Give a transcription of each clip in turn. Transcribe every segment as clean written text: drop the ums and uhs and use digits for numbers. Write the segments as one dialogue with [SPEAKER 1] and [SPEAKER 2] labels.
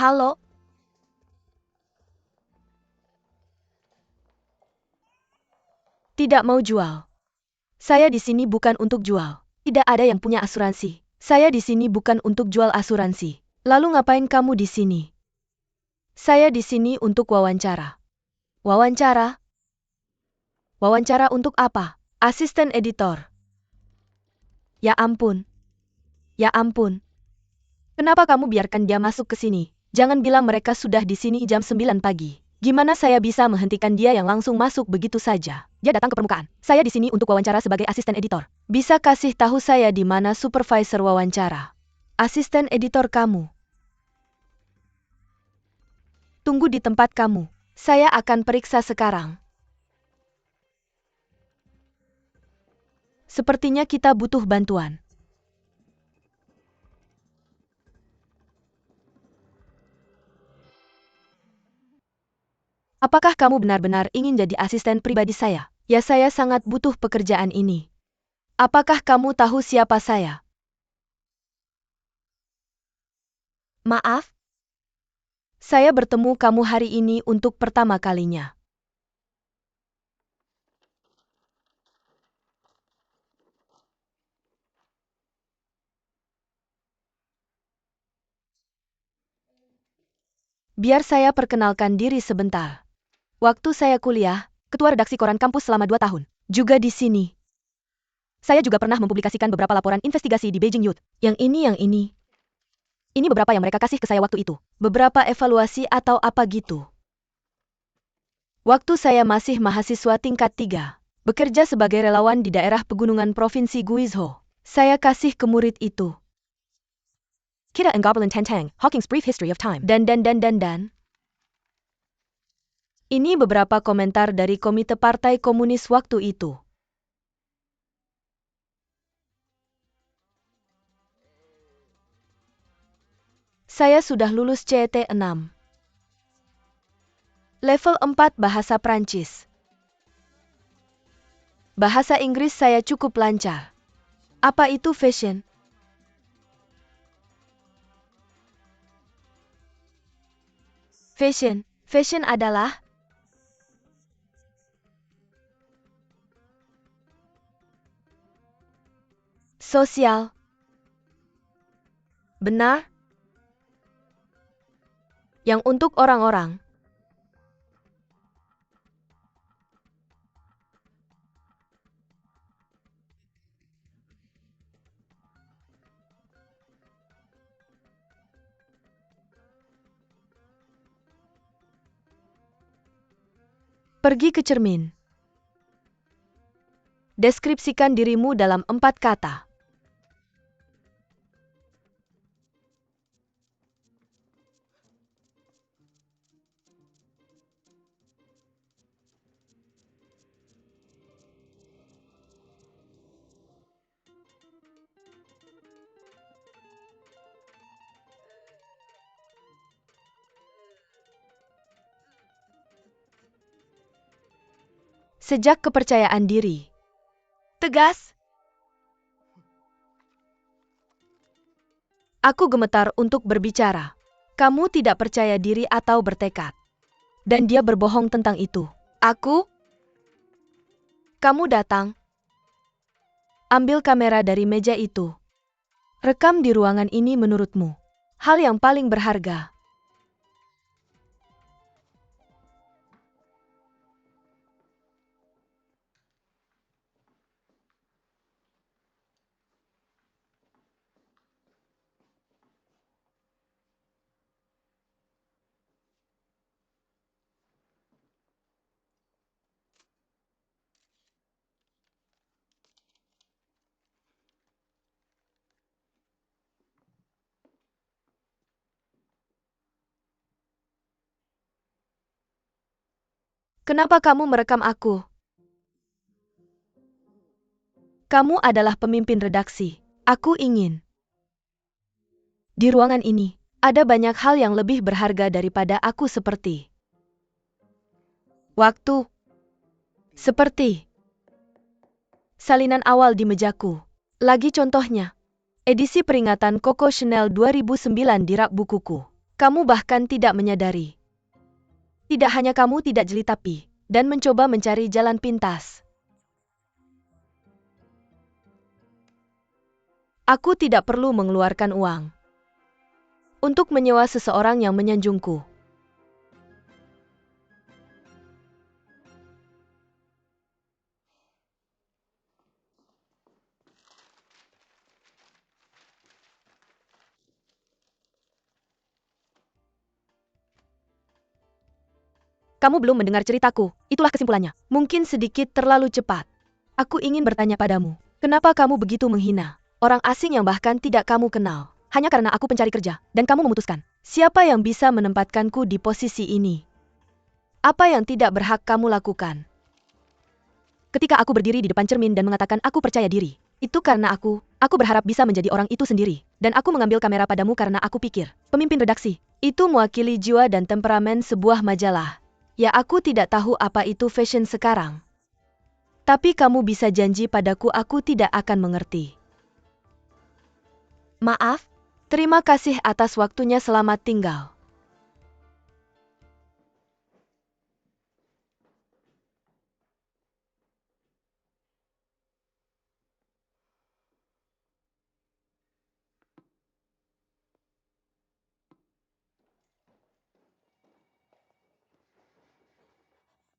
[SPEAKER 1] Halo? Tidak mau jual. Saya di sini bukan untuk jual. Tidak ada yang punya asuransi. Saya di sini bukan untuk jual asuransi. Lalu ngapain kamu di sini? Saya di sini untuk wawancara. Wawancara? Wawancara untuk apa? Asisten editor. Ya ampun. Ya ampun. Kenapa kamu biarkan dia masuk ke sini? Jangan bilang mereka sudah di sini jam 9 pagi. Gimana saya bisa menghentikan dia yang langsung masuk begitu saja? Dia datang ke permukaan. Saya di sini untuk wawancara sebagai asisten editor. Bisa kasih tahu saya di mana supervisor wawancara? Asisten editor kamu. Tunggu di tempat kamu. Saya akan periksa sekarang. Sepertinya kita butuh bantuan. Apakah kamu benar-benar ingin jadi asisten pribadi saya? Ya, saya sangat butuh pekerjaan ini. Apakah kamu tahu siapa saya? Maaf? Saya bertemu kamu hari ini untuk pertama kalinya. Biar saya perkenalkan diri sebentar. Waktu saya kuliah, ketua redaksi koran kampus selama 2 tahun. Juga di sini. Saya juga pernah mempublikasikan beberapa laporan investigasi di Beijing Youth. Yang ini. Ini beberapa yang mereka kasih ke saya waktu itu. Beberapa evaluasi atau apa gitu. Waktu saya masih mahasiswa tingkat 3. Bekerja sebagai relawan di daerah pegunungan Provinsi Guizhou. Saya kasih ke murid itu. Kita and Goblin Tentang, Hawking's Brief History of Time. Dan. Ini beberapa komentar dari Komite Partai Komunis waktu itu. Saya sudah lulus CET 6. Level 4 Bahasa Prancis. Bahasa Inggris saya cukup lancar. Apa itu fashion? Fashion adalah sosial. Benar? Yang untuk orang-orang. Pergi ke cermin. Deskripsikan dirimu dalam 4 kata. Sejak kepercayaan diri. Tegas. Aku gemetar untuk berbicara. Kamu tidak percaya diri atau bertekad. Dan dia berbohong tentang itu. Kamu datang. Ambil kamera dari meja itu. Rekam di ruangan ini menurutmu. Hal yang paling berharga. Kenapa kamu merekam aku? Kamu adalah pemimpin redaksi. Aku ingin. Di ruangan ini, ada banyak hal yang lebih berharga daripada aku seperti waktu. Seperti salinan awal di mejaku. Lagi contohnya. Edisi peringatan Coco Chanel 2009 di rak bukuku. Kamu bahkan tidak menyadari. Tidak hanya kamu tidak jeli tapi, dan mencoba mencari jalan pintas. Aku tidak perlu mengeluarkan uang untuk menyewa seseorang yang menyanjungku. Kamu belum mendengar ceritaku, itulah kesimpulannya. Mungkin sedikit terlalu cepat. Aku ingin bertanya padamu, kenapa kamu begitu menghina orang asing yang bahkan tidak kamu kenal? Hanya karena aku pencari kerja, dan kamu memutuskan, siapa yang bisa menempatkanku di posisi ini? Apa yang tidak berhak kamu lakukan? Ketika aku berdiri di depan cermin dan mengatakan aku percaya diri, itu karena aku berharap bisa menjadi orang itu sendiri. Dan aku mengambil kamera padamu karena aku pikir, pemimpin redaksi, itu mewakili jiwa dan temperamen sebuah majalah. Ya aku tidak tahu apa itu fashion sekarang. Tapi kamu bisa janji padaku aku tidak akan mengerti. Maaf, terima kasih atas waktunya, selamat tinggal.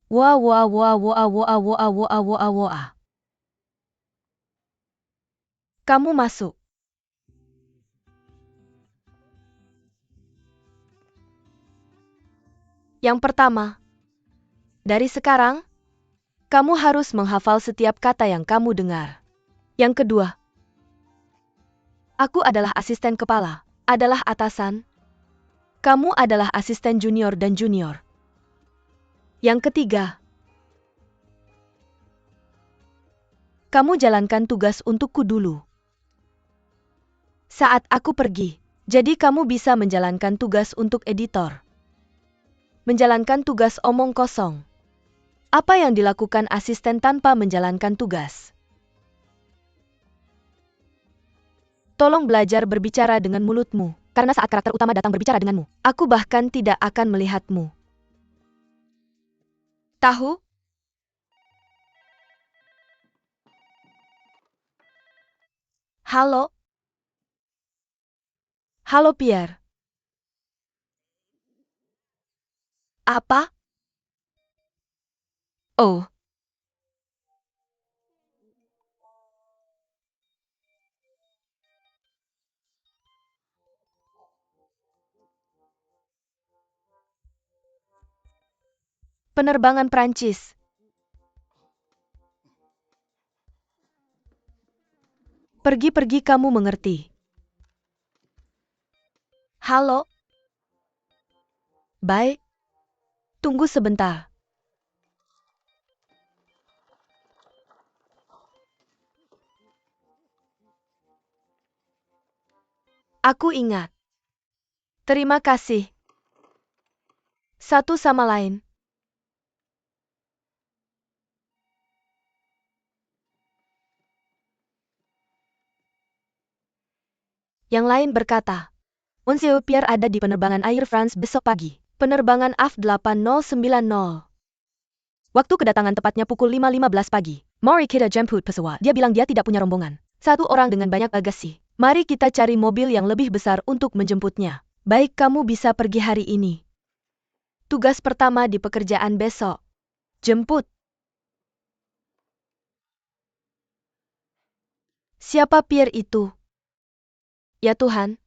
[SPEAKER 1] Wah wah wah wah wah wah wah wah wah. Kamu masuk. Yang pertama, dari sekarang, kamu harus menghafal setiap kata yang kamu dengar. Yang kedua, aku adalah asisten kepala, adalah atasan. Kamu adalah asisten junior dan junior. Yang ketiga, kamu jalankan tugas untukku dulu. Saat aku pergi, jadi kamu bisa menjalankan tugas untuk editor. Menjalankan tugas omong kosong. Apa yang dilakukan asisten tanpa menjalankan tugas? Tolong belajar berbicara dengan mulutmu, karena saat karakter utama datang berbicara denganmu, aku bahkan tidak akan melihatmu. Tahu? Halo? Halo Pierre. Apa? Oh. Penerbangan Prancis. Pergi-pergi kamu mengerti. Halo? Baik. Tunggu sebentar. Aku ingat. Terima kasih. Satu sama lain. Yang lain berkata, Monsieur Pierre ada di penerbangan Air France besok pagi. Penerbangan AF8090. Waktu kedatangan tepatnya pukul 5.15 pagi. Mari kita jemput pesawat. Dia bilang dia tidak punya rombongan. Satu orang dengan banyak bagasi. Mari kita cari mobil yang lebih besar untuk menjemputnya. Baik, kamu bisa pergi hari ini. Tugas pertama di pekerjaan besok. Jemput. Siapa Pierre itu? Ya Tuhan.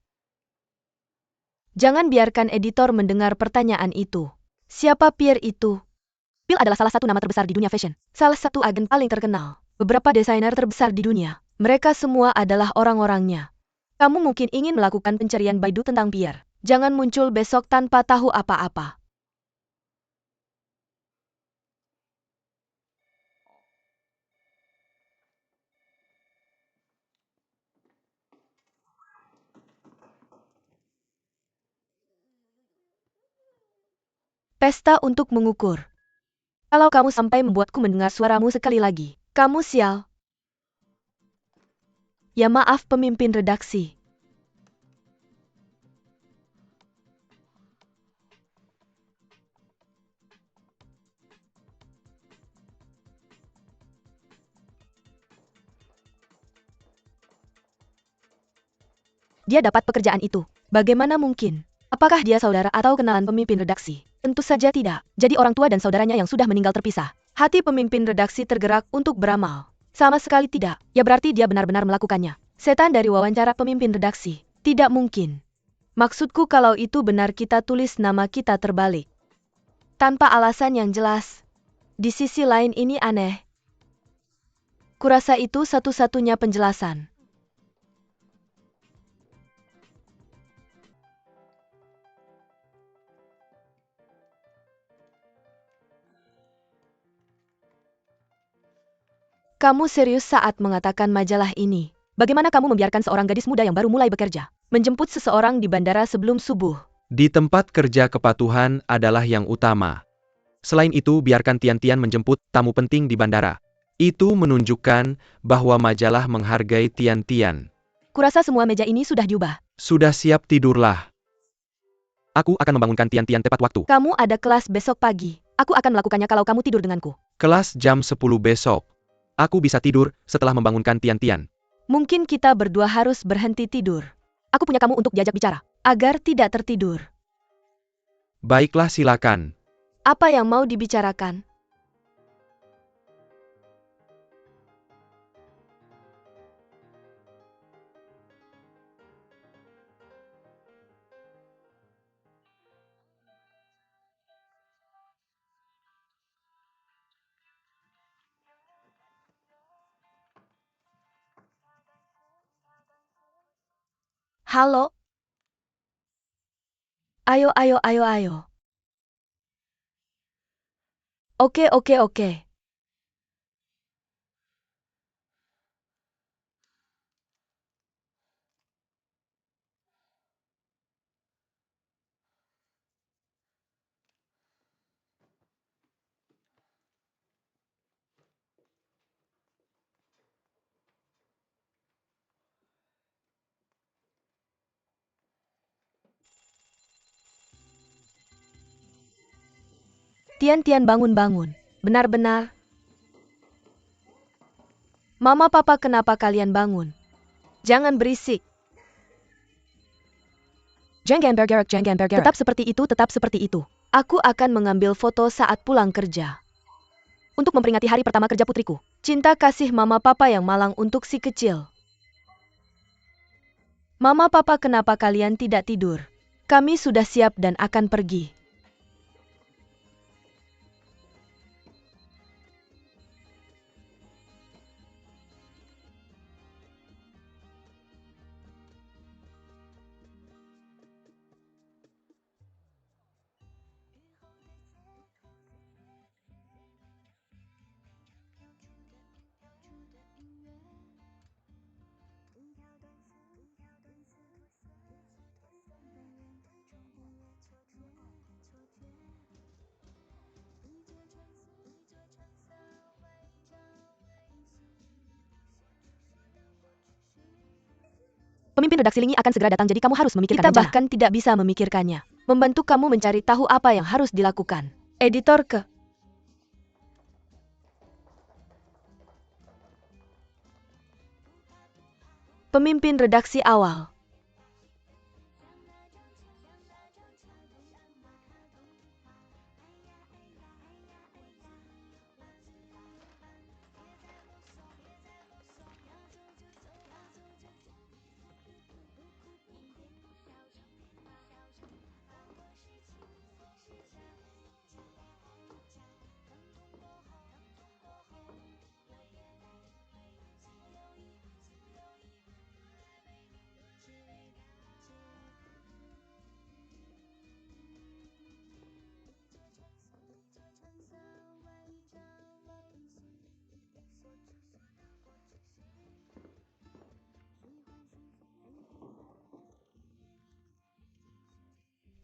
[SPEAKER 1] Jangan biarkan editor mendengar pertanyaan itu. Siapa Pierre itu? Pierre adalah salah satu nama terbesar di dunia fashion. Salah satu agen paling terkenal. Beberapa desainer terbesar di dunia. Mereka semua adalah orang-orangnya. Kamu mungkin ingin melakukan pencarian Baidu tentang Pierre. Jangan muncul besok tanpa tahu apa-apa. Pesta untuk mengukur. Kalau kamu sampai membuatku mendengar suaramu sekali lagi, kamu sial. Ya maaf pemimpin redaksi. dia dapat pekerjaan itu? Bagaimana mungkin? Apakah dia saudara atau kenalan pemimpin redaksi? Tentu saja tidak. Jadi orang tua dan saudaranya yang sudah meninggal terpisah. Hati pemimpin redaksi tergerak untuk beramal. Sama sekali tidak. Ya berarti dia benar-benar melakukannya. Setan dari wawancara pemimpin redaksi. Tidak mungkin. Maksudku kalau itu benar kita tulis nama kita terbalik. Tanpa alasan yang jelas. Di sisi lain ini aneh. Kurasa itu satu-satunya penjelasan. Kamu serius saat mengatakan majalah ini? Bagaimana kamu membiarkan seorang gadis muda yang baru mulai bekerja menjemput seseorang di bandara sebelum subuh?
[SPEAKER 2] Di tempat kerja kepatuhan adalah yang utama. Selain itu biarkan Tian-Tian menjemput tamu penting di bandara. Itu menunjukkan bahwa majalah menghargai Tian-Tian.
[SPEAKER 1] Kurasa semua meja ini sudah diubah.
[SPEAKER 2] Sudah siap tidurlah. Aku akan membangunkan Tian-Tian tepat waktu.
[SPEAKER 1] Kamu ada kelas besok pagi. Aku akan melakukannya kalau kamu tidur denganku.
[SPEAKER 2] Kelas jam 10 besok. Aku bisa tidur setelah membangunkan Tian-Tian.
[SPEAKER 1] Mungkin kita berdua harus berhenti tidur. Aku punya kamu untuk diajak bicara, agar tidak tertidur.
[SPEAKER 2] Baiklah silakan.
[SPEAKER 1] Apa yang mau dibicarakan? Halo? Ayo, ayo, ayo, ayo. Oke, oke, oke. Tian-Tian bangun-bangun. Benar-benar. Mama papa kenapa kalian bangun? Jangan berisik. Jangan bergerak. Tetap seperti itu, tetap seperti itu. Aku akan mengambil foto saat pulang kerja. Untuk memperingati hari pertama kerja putriku. Cinta kasih mama papa yang malang untuk si kecil. Mama papa kenapa kalian tidak tidur? Kami sudah siap dan akan pergi. Pemimpin redaksi Lingi akan segera datang jadi kamu harus memikirkan rencana. Kita bahkan tidak bisa memikirkannya. Membantu kamu mencari tahu apa yang harus dilakukan. Editor ke. Pemimpin redaksi awal.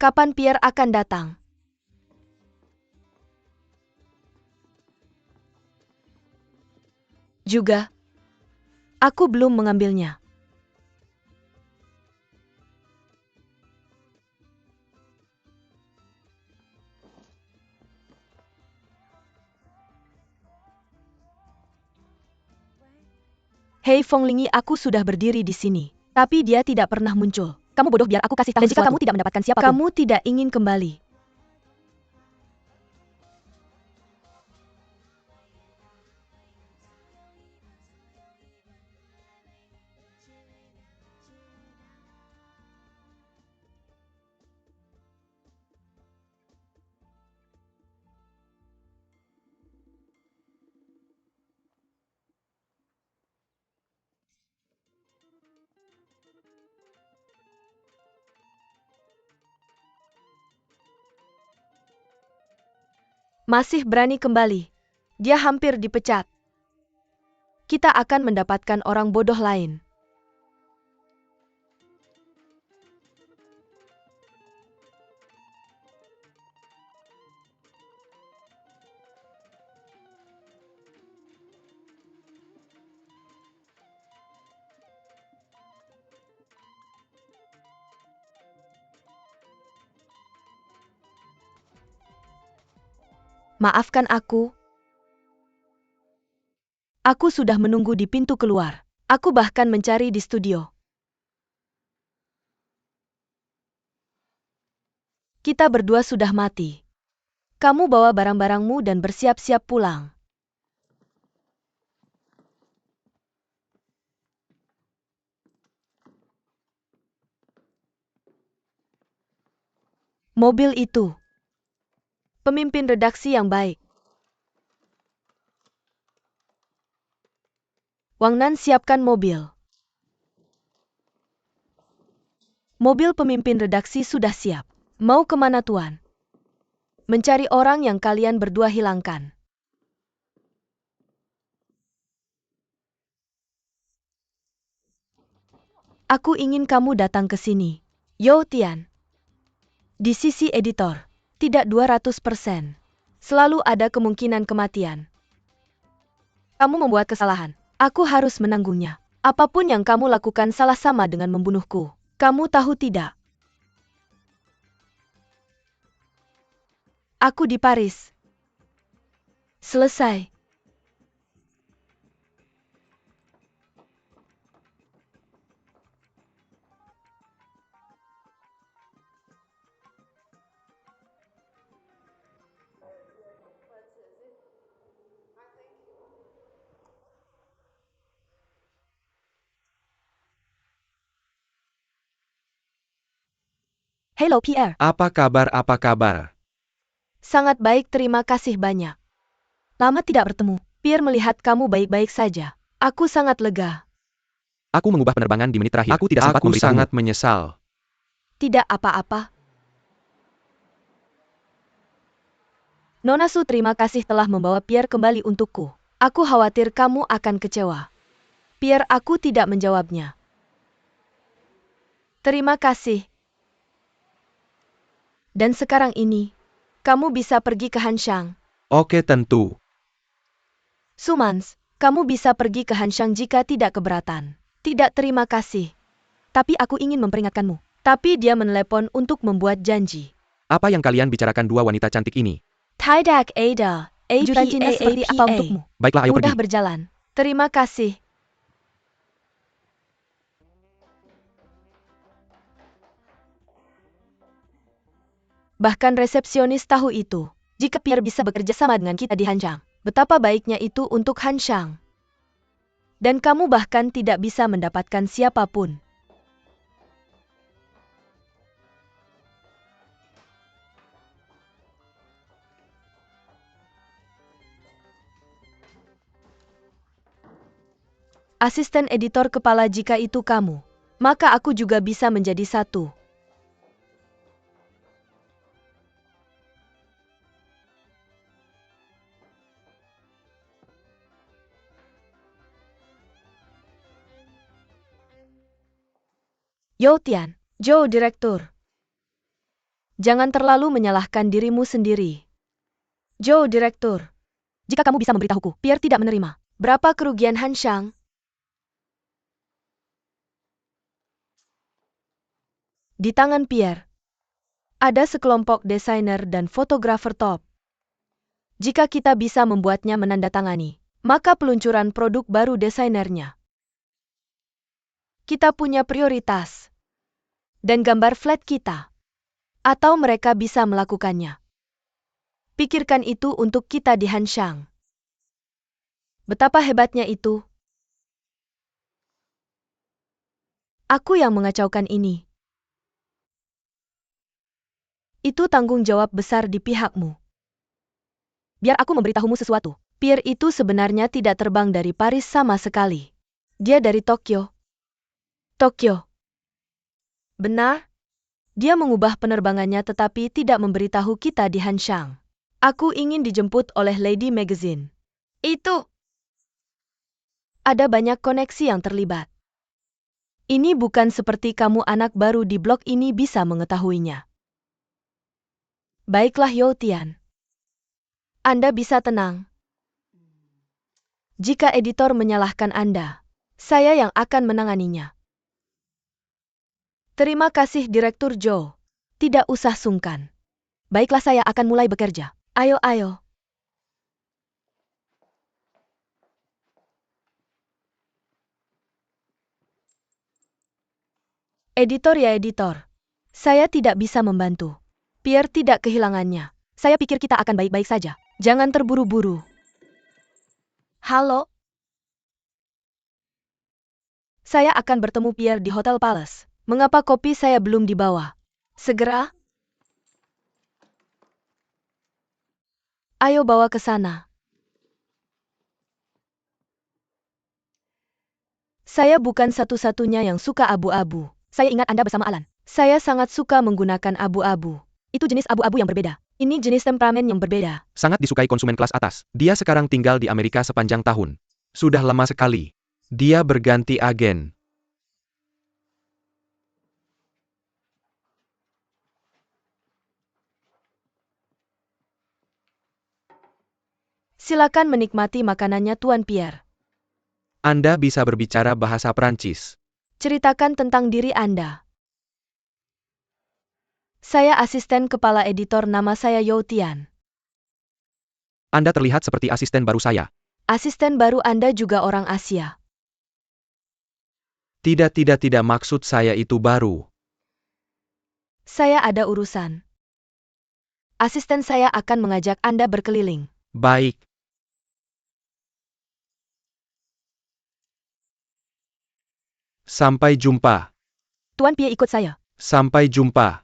[SPEAKER 1] Kapan Pierre akan datang? Juga, aku belum mengambilnya. Hei Feng Lingi, aku sudah berdiri di sini. Tapi dia tidak pernah muncul. Kamu bodoh, biar aku kasih tahu. Dan jika kamu tidak mendapatkan siapapun, kamu tidak ingin kembali. Masih berani kembali. Dia hampir dipecat. Kita akan mendapatkan orang bodoh lain. Maafkan aku. Aku sudah menunggu di pintu keluar. Aku bahkan mencari di studio. Kita berdua sudah mati. Kamu bawa barang-barangmu dan bersiap-siap pulang. Mobil itu. Pemimpin redaksi yang baik. Wang Nan, siapkan mobil. Mobil pemimpin redaksi sudah siap. Mau kemana, Tuan? Mencari orang yang kalian berdua hilangkan. Aku ingin kamu datang ke sini. Yo Tian. Di sisi editor. Tidak 200%. Selalu ada kemungkinan kematian. Kamu membuat kesalahan. Aku harus menanggungnya. Apapun yang kamu lakukan salah sama dengan membunuhku. Kamu tahu tidak? Aku di Paris. Selesai. Hello Pierre.
[SPEAKER 2] Apa kabar, apa kabar?
[SPEAKER 1] Sangat baik, terima kasih banyak. Lama tidak bertemu. Pierre, melihat kamu baik-baik saja. Aku sangat lega.
[SPEAKER 2] Aku mengubah penerbangan di menit terakhir. Aku tidak sempat memberitahumu. Aku sangat menyesal.
[SPEAKER 1] Tidak apa-apa. Nona Su, terima kasih telah membawa Pierre kembali untukku. Aku khawatir kamu akan kecewa. Pierre, aku tidak menjawabnya. Terima kasih. Dan sekarang ini, kamu bisa pergi ke Hanshang.
[SPEAKER 2] Oke, tentu.
[SPEAKER 1] Sumans, kamu bisa pergi ke Hanshang jika tidak keberatan. Tidak, terima kasih. Tapi aku ingin memperingatkanmu. Tapi dia menelepon untuk membuat janji.
[SPEAKER 2] Apa yang kalian bicarakan dua wanita cantik ini?
[SPEAKER 1] Tidak ada. Juta seperti apa untukmu?
[SPEAKER 2] Baiklah, ayo
[SPEAKER 1] Mudah
[SPEAKER 2] pergi.
[SPEAKER 1] berjalan. Terima kasih. Bahkan resepsionis tahu itu. Jika Pierre bisa bekerja sama dengan kita di Hanshang, betapa baiknya itu untuk Hanshang. Dan kamu bahkan tidak bisa mendapatkan siapapun. Asisten editor kepala, jika itu kamu, maka aku juga bisa menjadi satu. Yo Tian, Joe direktur. Jangan terlalu menyalahkan dirimu sendiri. Joe direktur. Jika kamu bisa memberitahuku, Pierre tidak menerima. Berapa kerugian Hanshang? Di tangan Pierre, ada sekelompok desainer dan fotografer top. Jika kita bisa membuatnya menandatangani, maka peluncuran produk baru desainernya Kita punya prioritas. Dan gambar flat kita. Atau mereka bisa melakukannya. Pikirkan itu untuk kita di Hanshang. Betapa hebatnya itu. Aku yang mengacaukan ini. Itu tanggung jawab besar di pihakmu. Biar aku memberitahumu sesuatu. Pierre itu sebenarnya tidak terbang dari Paris sama sekali. Dia dari Tokyo. Tokyo. Benar? Dia mengubah penerbangannya tetapi tidak memberitahu kita di Hanshang. Aku ingin dijemput oleh Lady Magazine. Itu. Ada banyak koneksi yang terlibat. Ini bukan seperti kamu anak baru di blog ini bisa mengetahuinya. Baiklah Youtian. Anda bisa tenang. Jika editor menyalahkan Anda, saya yang akan menanganinya. Terima kasih Direktur Joe. Tidak usah sungkan. Baiklah saya akan mulai bekerja. Ayo. Editor ya editor. Saya tidak bisa membantu. Pierre tidak kehilangannya. Saya pikir kita akan baik-baik saja. Jangan terburu-buru. Halo? Saya akan bertemu Pierre di Hotel Palace. Mengapa kopi saya belum dibawa? Segera? Ayo bawa ke sana. Saya bukan satu-satunya yang suka abu-abu. Saya ingat Anda bersama Alan. Saya sangat suka menggunakan abu-abu. Itu jenis abu-abu yang berbeda. Ini jenis temperamen yang berbeda.
[SPEAKER 2] Sangat disukai konsumen kelas atas. Dia sekarang tinggal di Amerika sepanjang tahun. Sudah lama sekali. Dia berganti agen.
[SPEAKER 1] Silakan menikmati makanannya Tuan Pierre.
[SPEAKER 2] Anda bisa berbicara bahasa Prancis.
[SPEAKER 1] Ceritakan tentang diri Anda. Saya asisten kepala editor, nama saya Youtian.
[SPEAKER 2] Anda terlihat seperti asisten baru saya.
[SPEAKER 1] Asisten baru Anda juga orang Asia.
[SPEAKER 2] Tidak, maksud saya itu baru.
[SPEAKER 1] Saya ada urusan. Asisten saya akan mengajak Anda berkeliling.
[SPEAKER 2] Baik. Sampai jumpa.
[SPEAKER 1] Tuan Pierre ikut saya.
[SPEAKER 2] Sampai jumpa.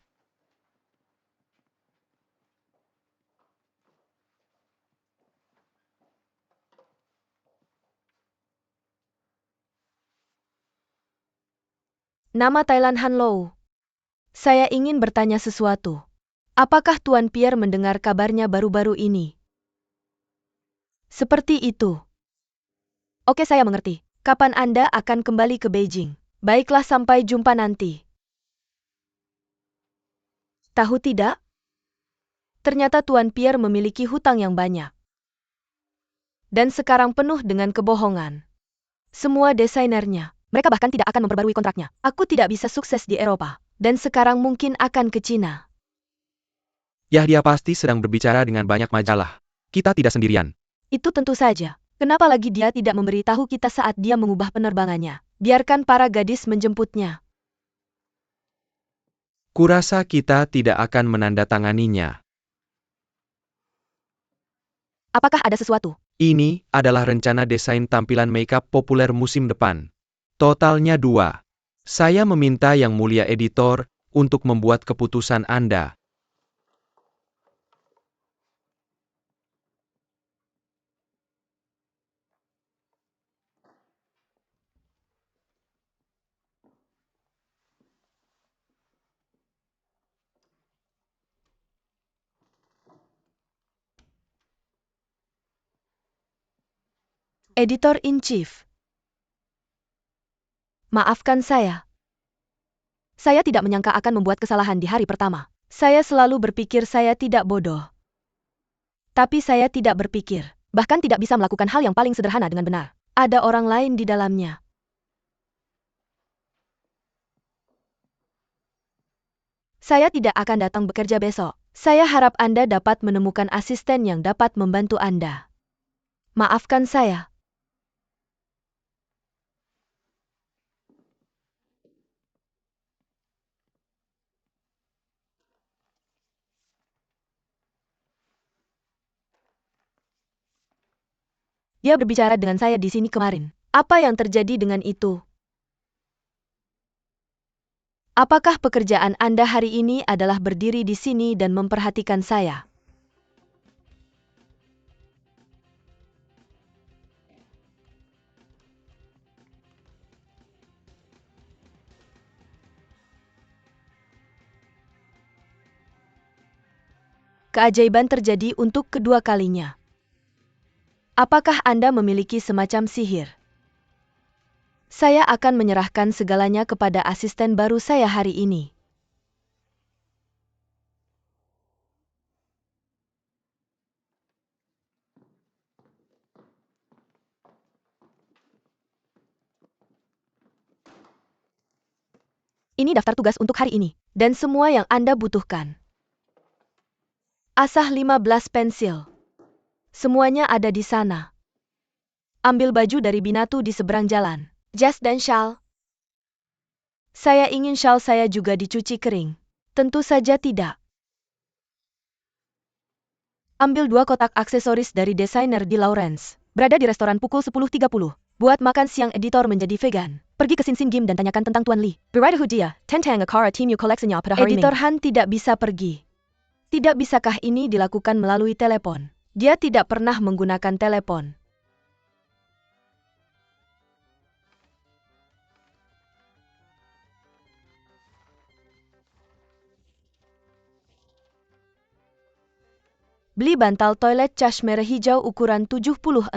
[SPEAKER 1] Nama Thailand Han Lo. Saya ingin bertanya sesuatu. Apakah Tuan Pierre mendengar kabarnya baru-baru ini? Seperti itu. Oke, saya mengerti. Kapan Anda akan kembali ke Beijing? Baiklah, sampai jumpa nanti. Tahu tidak? Ternyata Tuan Pierre memiliki hutang yang banyak. Dan sekarang penuh dengan kebohongan. Semua desainernya, mereka bahkan tidak akan memperbarui kontraknya. Aku tidak bisa sukses di Eropa. Dan sekarang mungkin akan ke Cina.
[SPEAKER 2] Ya, dia pasti sedang berbicara dengan banyak majalah. Kita tidak sendirian.
[SPEAKER 1] Itu tentu saja. Kenapa lagi dia tidak memberitahu kita saat dia mengubah penerbangannya? Biarkan para gadis menjemputnya.
[SPEAKER 2] Kurasa kita tidak akan menandatanganinya.
[SPEAKER 1] Apakah ada sesuatu?
[SPEAKER 2] Ini adalah rencana desain tampilan makeup populer musim depan. Totalnya 2. Saya meminta Yang Mulia Editor untuk membuat keputusan Anda.
[SPEAKER 1] Editor-in-Chief. Maafkan saya. Saya tidak menyangka akan membuat kesalahan di hari pertama. Saya selalu berpikir saya tidak bodoh. Tapi saya tidak berpikir, bahkan tidak bisa melakukan hal yang paling sederhana dengan benar. Ada orang lain di dalamnya. Saya tidak akan datang bekerja besok. Saya harap Anda dapat menemukan asisten yang dapat membantu Anda. Maafkan saya. Dia berbicara dengan saya di sini kemarin. Apa yang terjadi dengan itu? Apakah pekerjaan Anda hari ini adalah berdiri di sini dan memperhatikan saya? Keajaiban terjadi untuk kedua kalinya. Apakah Anda memiliki semacam sihir? Saya akan menyerahkan segalanya kepada asisten baru saya hari ini. Ini daftar tugas untuk hari ini, dan semua yang Anda butuhkan. Asah 15 pensil. Semuanya ada di sana. Ambil baju dari Binatu di seberang jalan. Jas dan shawl. Saya ingin shawl saya juga dicuci kering. Tentu saja tidak. Ambil 2 kotak aksesoris dari desainer di Lawrence. Berada di restoran pukul 10.30. Buat makan siang editor menjadi vegan. Pergi ke Sin Sin Game dan tanyakan tentang Tuan Lee. Berada dia, tentang akara team you koleksinya pada hari Editor Han tidak bisa pergi. Tidak bisakah ini dilakukan melalui telepon? Dia tidak pernah menggunakan telepon. Beli bantal toilet cashmere hijau ukuran 76.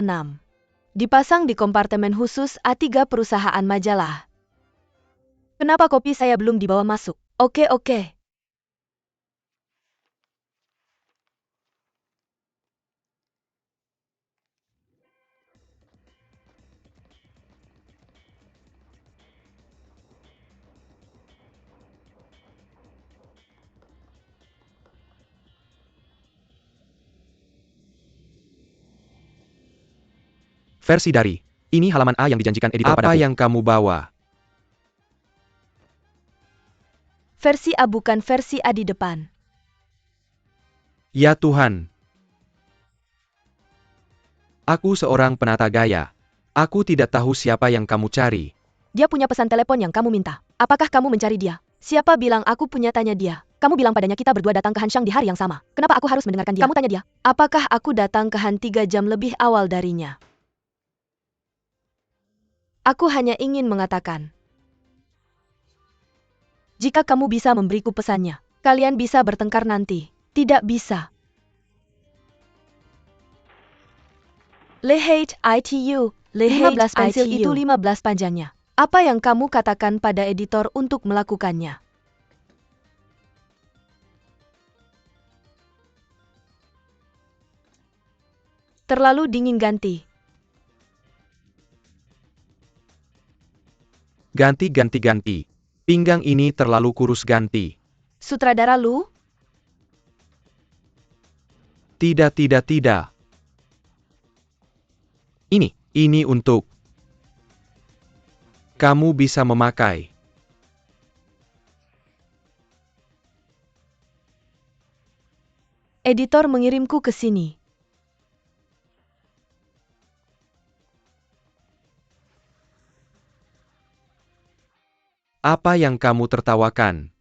[SPEAKER 1] Dipasang di kompartemen khusus A3 perusahaan majalah. Kenapa kopi saya belum dibawa masuk? Oke.
[SPEAKER 2] Versi dari. Ini halaman A yang dijanjikan editor padaku. Apa yang kamu bawa?
[SPEAKER 1] Versi A bukan versi A di depan.
[SPEAKER 2] Ya Tuhan. Aku seorang penata gaya. Aku tidak tahu siapa yang kamu cari.
[SPEAKER 1] Dia punya pesan telepon yang kamu minta. Apakah kamu mencari dia? Siapa bilang aku punya? Tanya dia. Kamu bilang padanya kita berdua datang ke Hanshang di hari yang sama. Kenapa aku harus mendengarkan dia? Kamu tanya dia. Apakah aku datang ke Han 3 jam lebih awal darinya? Aku hanya ingin mengatakan. Jika kamu bisa memberiku pesannya, kalian bisa bertengkar nanti. Tidak bisa. Lehate ITU. 15 pensil itu 15 panjangnya. Apa yang kamu katakan pada editor untuk melakukannya? Terlalu dingin ganti.
[SPEAKER 2] Ganti. Pinggang ini terlalu kurus ganti.
[SPEAKER 1] Sutradara Lu?
[SPEAKER 2] Tidak. Ini untuk. Kamu bisa memakai.
[SPEAKER 1] Editor mengirimku ke sini.
[SPEAKER 2] Apa yang kamu tertawakan?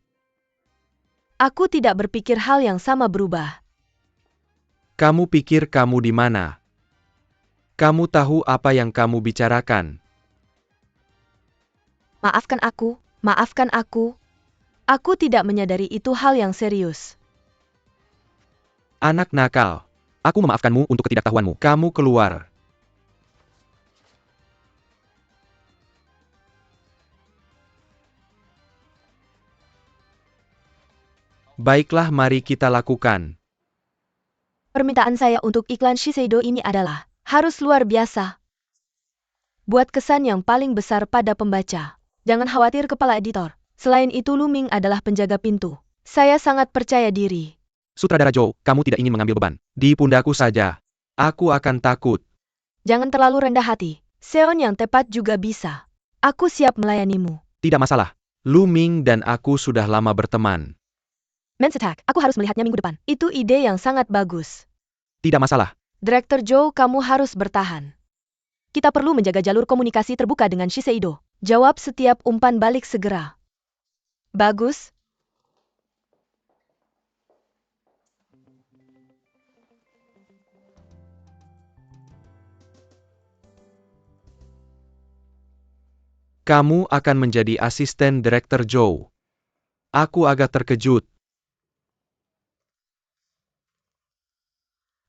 [SPEAKER 1] Aku tidak berpikir hal yang sama berubah.
[SPEAKER 2] Kamu pikir kamu di mana? Kamu tahu apa yang kamu bicarakan?
[SPEAKER 1] Maafkan aku. Aku tidak menyadari itu hal yang serius.
[SPEAKER 2] Anak nakal. Aku memaafkanmu untuk ketidaktahuanmu. Kamu keluar. Baiklah, mari kita lakukan.
[SPEAKER 1] Permintaan saya untuk iklan Shiseido ini adalah harus luar biasa. Buat kesan yang paling besar pada pembaca. Jangan khawatir kepala editor. Selain itu Lu Ming adalah penjaga pintu. Saya sangat percaya diri.
[SPEAKER 2] Sutradara Joe, kamu tidak ingin mengambil beban. Di pundakku saja. Aku akan takut.
[SPEAKER 1] Jangan terlalu rendah hati. Seon yang tepat juga bisa. Aku siap melayanimu.
[SPEAKER 2] Tidak masalah. Lu Ming dan aku sudah lama berteman.
[SPEAKER 1] Men's Attack, aku harus melihatnya minggu depan. Itu ide yang sangat bagus.
[SPEAKER 2] Tidak masalah.
[SPEAKER 1] Direktur Joe, kamu harus bertahan. Kita perlu menjaga jalur komunikasi terbuka dengan Shiseido. Jawab setiap umpan balik segera. Bagus.
[SPEAKER 2] Kamu akan menjadi asisten direktur Joe. Aku agak terkejut.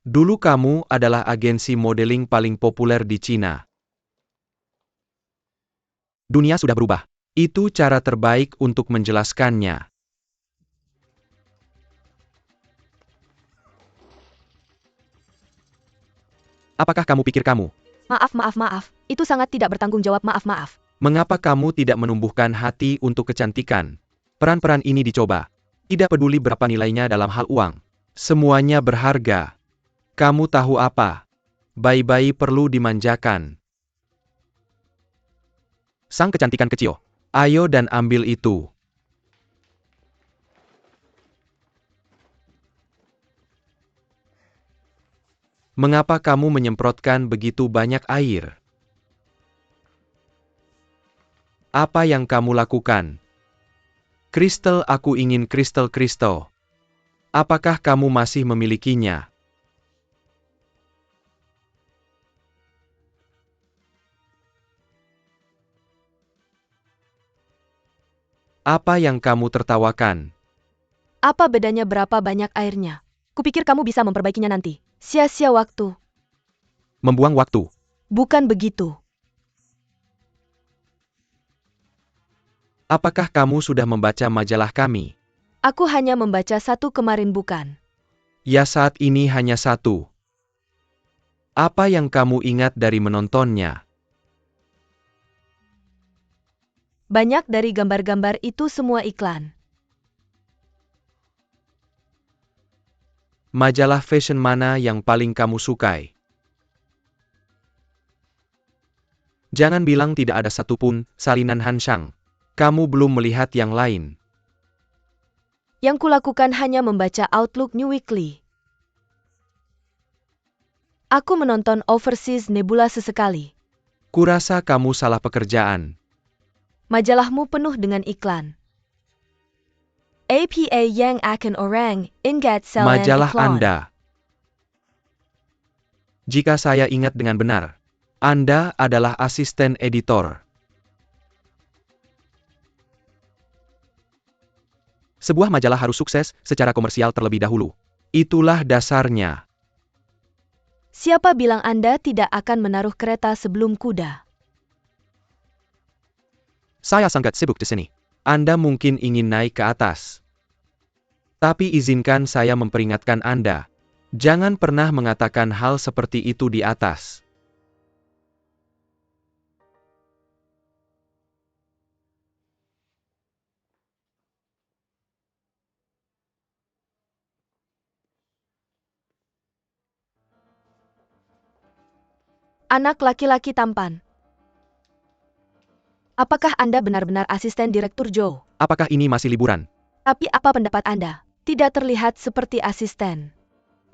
[SPEAKER 2] Dulu kamu adalah agensi modeling paling populer di Cina. Dunia sudah berubah. Itu cara terbaik untuk menjelaskannya. Apakah kamu pikir kamu?
[SPEAKER 1] Maaf. Itu sangat tidak bertanggung jawab. Maaf.
[SPEAKER 2] Mengapa kamu tidak menumbuhkan hati untuk kecantikan? Peran-peran ini dicoba. Tidak peduli berapa nilainya dalam hal uang. Semuanya berharga. Kamu tahu apa? Bayi-bayi perlu dimanjakan. Sang kecantikan kecil. Ayo dan ambil itu. Mengapa kamu menyemprotkan begitu banyak air? Apa yang kamu lakukan? Kristal, aku ingin kristal. Apakah kamu masih memilikinya? Apa yang kamu tertawakan?
[SPEAKER 1] Apa bedanya berapa banyak airnya? Kupikir kamu bisa memperbaikinya nanti. Sia-sia waktu.
[SPEAKER 2] Membuang waktu.
[SPEAKER 1] Bukan begitu.
[SPEAKER 2] Apakah kamu sudah membaca majalah kami?
[SPEAKER 1] Aku hanya membaca satu kemarin bukan.
[SPEAKER 2] Ya, saat ini hanya satu. Apa yang kamu ingat dari menontonnya?
[SPEAKER 1] Banyak dari gambar-gambar itu semua iklan.
[SPEAKER 2] Majalah fashion mana yang paling kamu sukai? Jangan bilang tidak ada satupun, salinan Hanshang. Kamu belum melihat yang lain.
[SPEAKER 1] Yang kulakukan hanya membaca Outlook New Weekly. Aku menonton Overseas Nebula sesekali.
[SPEAKER 2] Kurasa kamu salah pekerjaan.
[SPEAKER 1] Majalahmu penuh dengan iklan. APA yang akan orang ingat selain
[SPEAKER 2] Majalah
[SPEAKER 1] iklan.
[SPEAKER 2] Anda. Jika saya ingat dengan benar, Anda adalah asisten editor. Sebuah majalah harus sukses secara komersial terlebih dahulu. Itulah dasarnya.
[SPEAKER 1] Siapa bilang Anda tidak akan menaruh kereta sebelum kuda?
[SPEAKER 2] Saya sangat sibuk di sini. Anda mungkin ingin naik ke atas. Tapi izinkan saya memperingatkan Anda. Jangan pernah mengatakan hal seperti itu di atas.
[SPEAKER 1] Anak laki-laki tampan. Apakah Anda benar-benar asisten Direktur Joe?
[SPEAKER 2] Apakah ini masih liburan?
[SPEAKER 1] Tapi apa pendapat Anda? Tidak terlihat seperti asisten.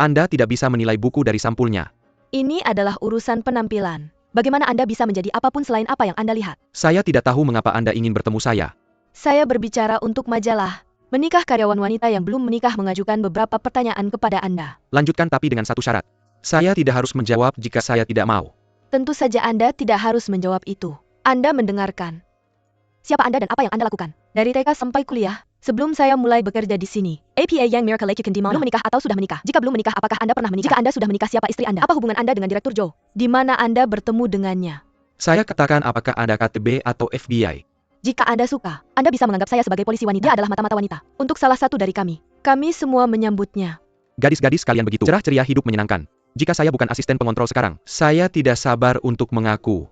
[SPEAKER 2] Anda tidak bisa menilai buku dari sampulnya.
[SPEAKER 1] Ini adalah urusan penampilan. Bagaimana Anda bisa menjadi apapun selain apa yang Anda lihat?
[SPEAKER 2] Saya tidak tahu mengapa Anda ingin bertemu saya.
[SPEAKER 1] Saya berbicara untuk majalah. Menikah karyawan wanita yang belum menikah mengajukan beberapa pertanyaan kepada Anda.
[SPEAKER 2] Lanjutkan tapi dengan satu syarat. Saya tidak harus menjawab jika saya tidak mau.
[SPEAKER 1] Tentu saja Anda tidak harus menjawab itu. Anda mendengarkan. Siapa Anda dan apa yang Anda lakukan? Dari TK sampai kuliah, sebelum saya mulai bekerja di sini. APA yang Miracle Lake di mana? Belum menikah atau sudah menikah? Jika belum menikah, apakah Anda pernah menikah? Jika Anda sudah menikah, siapa istri Anda? Apa hubungan Anda dengan Direktur Joe? Di mana Anda bertemu dengannya?
[SPEAKER 2] Saya katakan apakah Anda KTB atau FBI.
[SPEAKER 1] Jika Anda suka, Anda bisa menganggap saya sebagai polisi wanita. Dia adalah mata-mata wanita. Untuk salah satu dari kami. Kami semua menyambutnya.
[SPEAKER 2] Gadis-gadis kalian begitu cerah ceria, hidup menyenangkan. Jika saya bukan asisten pengontrol sekarang, saya tidak sabar untuk mengaku.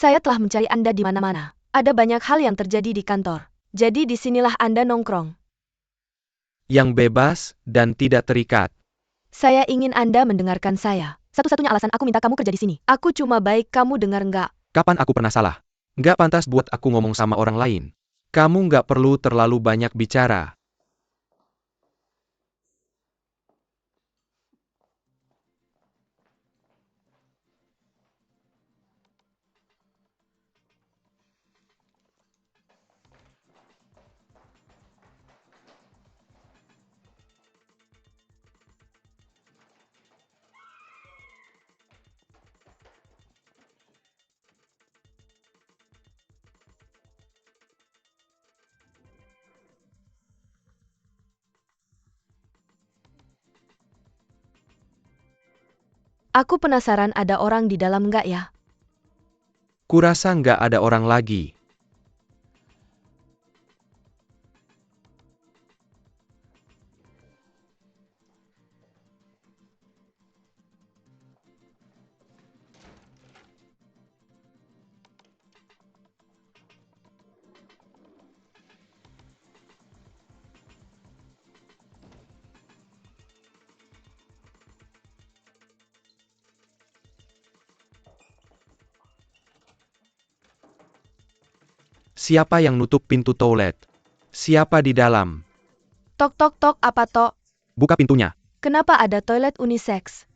[SPEAKER 1] Saya telah mencari Anda di mana-mana. Ada banyak hal yang terjadi di kantor. Jadi disinilah Anda nongkrong.
[SPEAKER 2] Yang bebas dan tidak terikat.
[SPEAKER 1] Saya ingin Anda mendengarkan saya. Satu-satunya alasan aku minta kamu kerja di sini. Aku cuma baik, kamu dengar nggak?
[SPEAKER 2] Kapan aku pernah salah? Nggak pantas buat aku ngomong sama orang lain. Kamu nggak perlu terlalu banyak bicara.
[SPEAKER 1] Aku penasaran ada orang di dalam nggak ya?
[SPEAKER 2] Kurasa nggak ada orang lagi. Siapa yang nutup pintu toilet? Siapa di dalam?
[SPEAKER 1] Tok tok tok apa tok?
[SPEAKER 2] Buka pintunya.
[SPEAKER 1] Kenapa ada toilet unisex?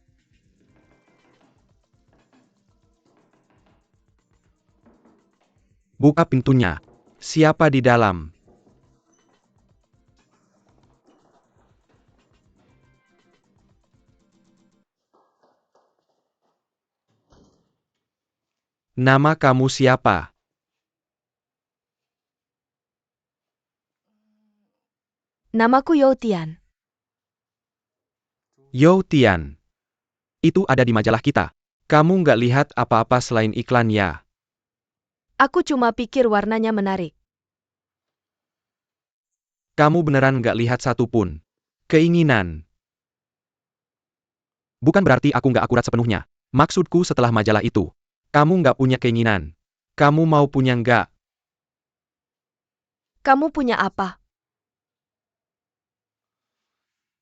[SPEAKER 2] Buka pintunya. Siapa di dalam? Nama kamu siapa?
[SPEAKER 1] Namaku Youtian.
[SPEAKER 2] Youtian. Itu ada di majalah kita. Kamu nggak lihat apa-apa selain iklan ya?
[SPEAKER 1] Aku cuma pikir warnanya menarik.
[SPEAKER 2] Kamu beneran nggak lihat satupun. Keinginan. Bukan berarti aku nggak akurat sepenuhnya. Maksudku setelah majalah itu. Kamu nggak punya keinginan. Kamu mau punya nggak?
[SPEAKER 1] Kamu punya apa?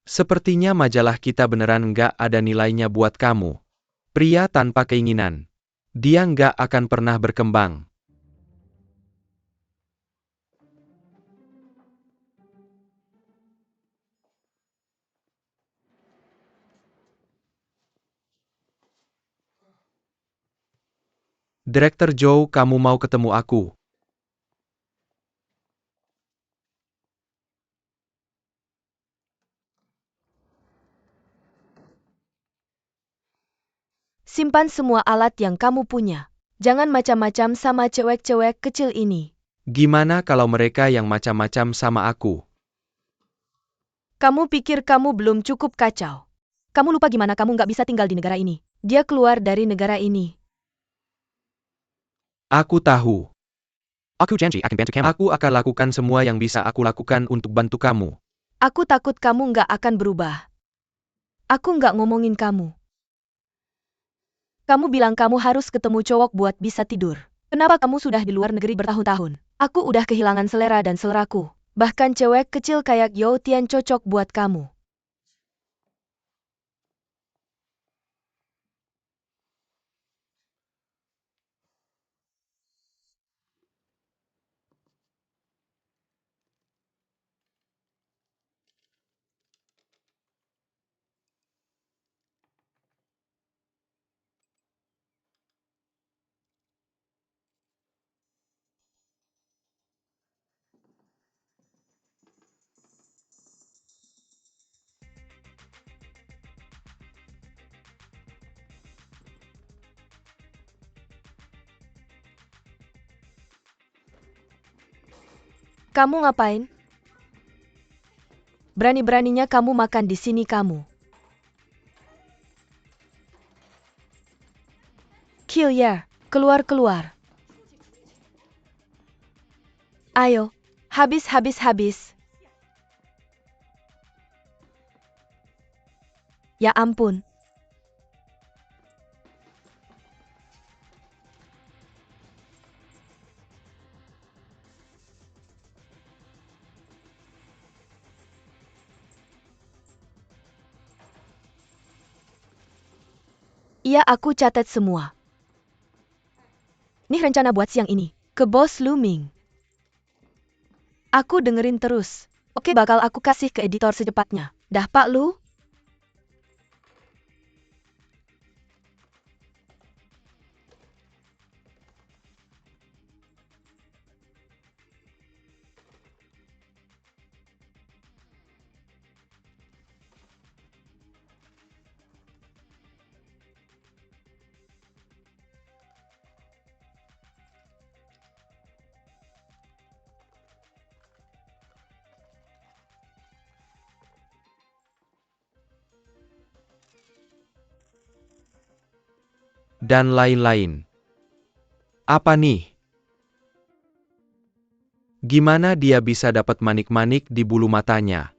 [SPEAKER 2] Sepertinya majalah kita beneran nggak ada nilainya buat kamu. Pria tanpa keinginan. Dia nggak akan pernah berkembang. Direktur Joe, kamu mau ketemu aku?
[SPEAKER 1] Simpan semua alat yang kamu punya. Jangan macam-macam sama cewek-cewek kecil ini.
[SPEAKER 2] Gimana kalau mereka yang macam-macam sama aku?
[SPEAKER 1] Kamu pikir kamu belum cukup kacau? Kamu lupa gimana kamu nggak bisa tinggal di negara ini. Dia keluar dari negara ini.
[SPEAKER 2] Aku tahu. Aku akan lakukan semua yang bisa aku lakukan untuk bantu kamu.
[SPEAKER 1] Aku takut kamu nggak akan berubah. Aku nggak ngomongin kamu. Kamu bilang kamu harus ketemu cowok buat bisa tidur. Kenapa kamu sudah di luar negeri bertahun-tahun? Aku udah kehilangan selera dan seleraku. Bahkan cewek kecil kayak Youtian cocok buat kamu. Kamu ngapain? Berani-beraninya kamu makan di sini kamu. Killier, keluar-keluar. Ayo, habis. Ya ampun. Iya, aku catat semua. Nih rencana buat siang ini. ke bos Luming. Aku dengerin terus. Oke, bakal aku kasih ke editor secepatnya. Dah Pak Lu?
[SPEAKER 2] Dan lain-lain. Apa nih? Gimana dia bisa dapat manik-manik di bulu matanya?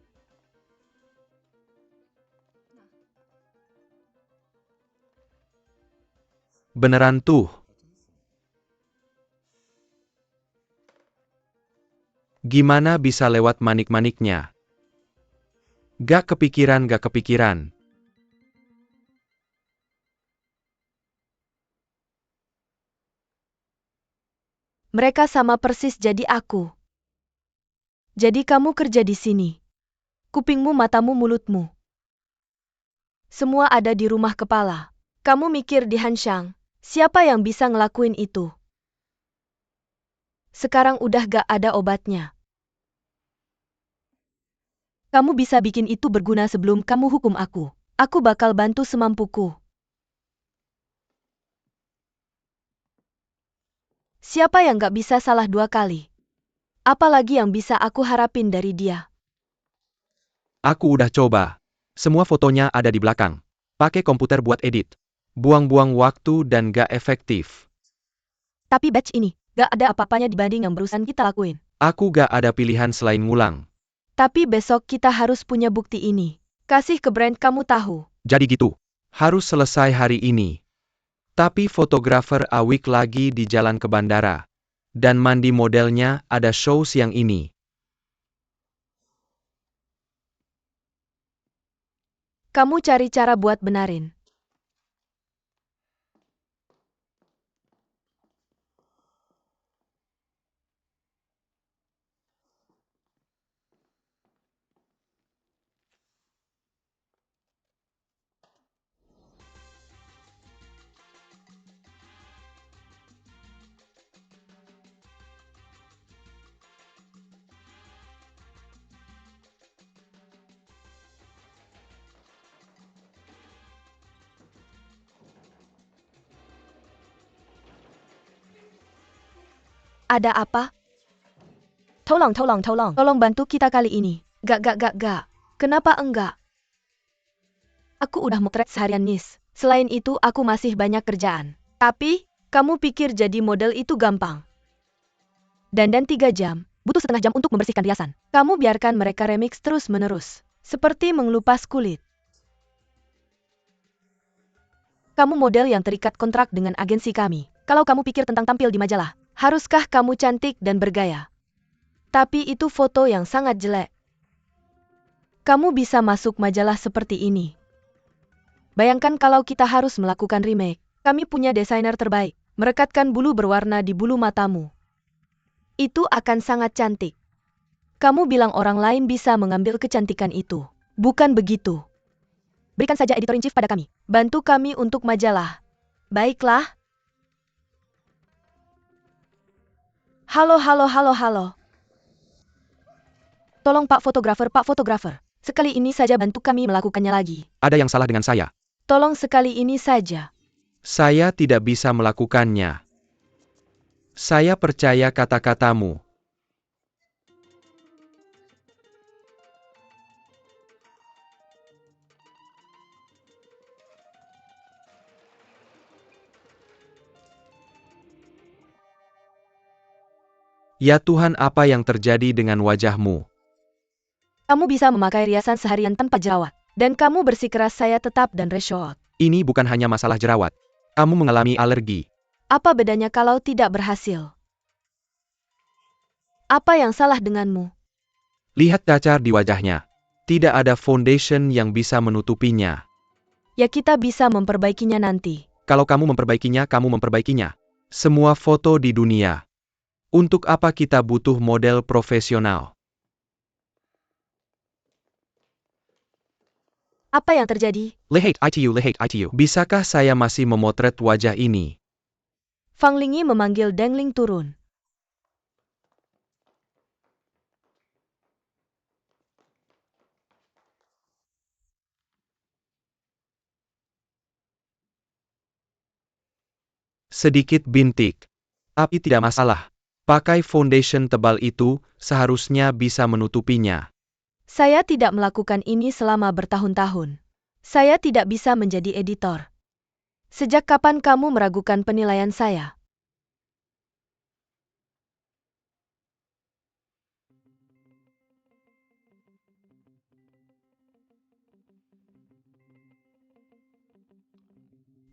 [SPEAKER 2] Beneran tuh. Gimana bisa lewat manik-maniknya? Gak kepikiran, gak kepikiran.
[SPEAKER 1] Mereka sama persis jadi aku. Jadi kamu kerja di sini. Kupingmu, matamu, mulutmu. Semua ada di rumah kepala. Kamu mikir di Hanshang, siapa yang bisa ngelakuin itu? Sekarang udah gak ada obatnya. Kamu bisa bikin itu berguna sebelum kamu hukum aku. Aku bakal bantu semampuku. Siapa yang gak bisa salah 2 kali? Apalagi yang bisa aku harapin dari dia?
[SPEAKER 2] Aku udah coba. Semua fotonya ada di belakang. Pakai komputer buat edit. Buang-buang waktu dan gak efektif.
[SPEAKER 1] Tapi batch ini, gak ada apa-apanya dibanding yang barusan kita lakuin.
[SPEAKER 2] Aku gak ada pilihan selain ngulang.
[SPEAKER 1] Tapi besok kita harus punya bukti ini. Kasih ke brand kamu tahu.
[SPEAKER 2] Jadi gitu. Harus selesai hari ini. Tapi fotografer awik lagi di jalan ke bandara. Dan mandi modelnya ada show siang ini.
[SPEAKER 1] Kamu cari cara buat benarin. Ada apa? Tolong. Tolong bantu kita kali ini. Gak. Kenapa enggak? Aku udah motret seharian, Nis. Selain itu, aku masih banyak kerjaan. Tapi, kamu pikir jadi model itu gampang? Dandan 3 jam, butuh setengah jam untuk membersihkan riasan. Kamu biarkan mereka remix terus-menerus. Seperti mengelupas kulit. Kamu model yang terikat kontrak dengan agensi kami. Kalau kamu pikir tentang tampil di majalah, haruskah kamu cantik dan bergaya? Tapi itu foto yang sangat jelek. Kamu bisa masuk majalah seperti ini. Bayangkan kalau kita harus melakukan remake. Kami punya desainer terbaik. Merekatkan bulu berwarna di bulu matamu. Itu akan sangat cantik. Kamu bilang orang lain bisa mengambil kecantikan itu. Bukan begitu. Berikan saja editor-in-chief pada kami. Bantu kami untuk majalah. Baiklah. Halo. Tolong Pak Fotografer. Sekali ini saja bantu kami melakukannya lagi.
[SPEAKER 2] Ada yang salah dengan saya.
[SPEAKER 1] Tolong sekali ini saja.
[SPEAKER 2] Saya tidak bisa melakukannya. Saya percaya kata-katamu. Ya Tuhan, apa yang terjadi dengan wajahmu?
[SPEAKER 1] Kamu bisa memakai riasan seharian tanpa jerawat. Dan kamu bersikeras saya tetap dan resort.
[SPEAKER 2] Ini bukan hanya masalah jerawat. Kamu mengalami alergi.
[SPEAKER 1] Apa bedanya kalau tidak berhasil? Apa yang salah denganmu?
[SPEAKER 2] Lihat cacar di wajahnya. Tidak ada foundation yang bisa menutupinya.
[SPEAKER 1] Ya kita bisa memperbaikinya nanti.
[SPEAKER 2] Kalau kamu memperbaikinya, kamu memperbaikinya. Semua foto di dunia. Untuk apa kita butuh model profesional?
[SPEAKER 1] Apa yang terjadi?
[SPEAKER 2] Lihat itu. Bisakah saya masih memotret wajah ini?
[SPEAKER 1] Fang Lingyi memanggil Deng Ling turun.
[SPEAKER 2] Sedikit bintik. Tapi tidak masalah. Pakai foundation tebal itu, seharusnya bisa menutupinya.
[SPEAKER 1] Saya tidak melakukan ini selama bertahun-tahun. Saya tidak bisa menjadi editor. Sejak kapan kamu meragukan penilaian saya?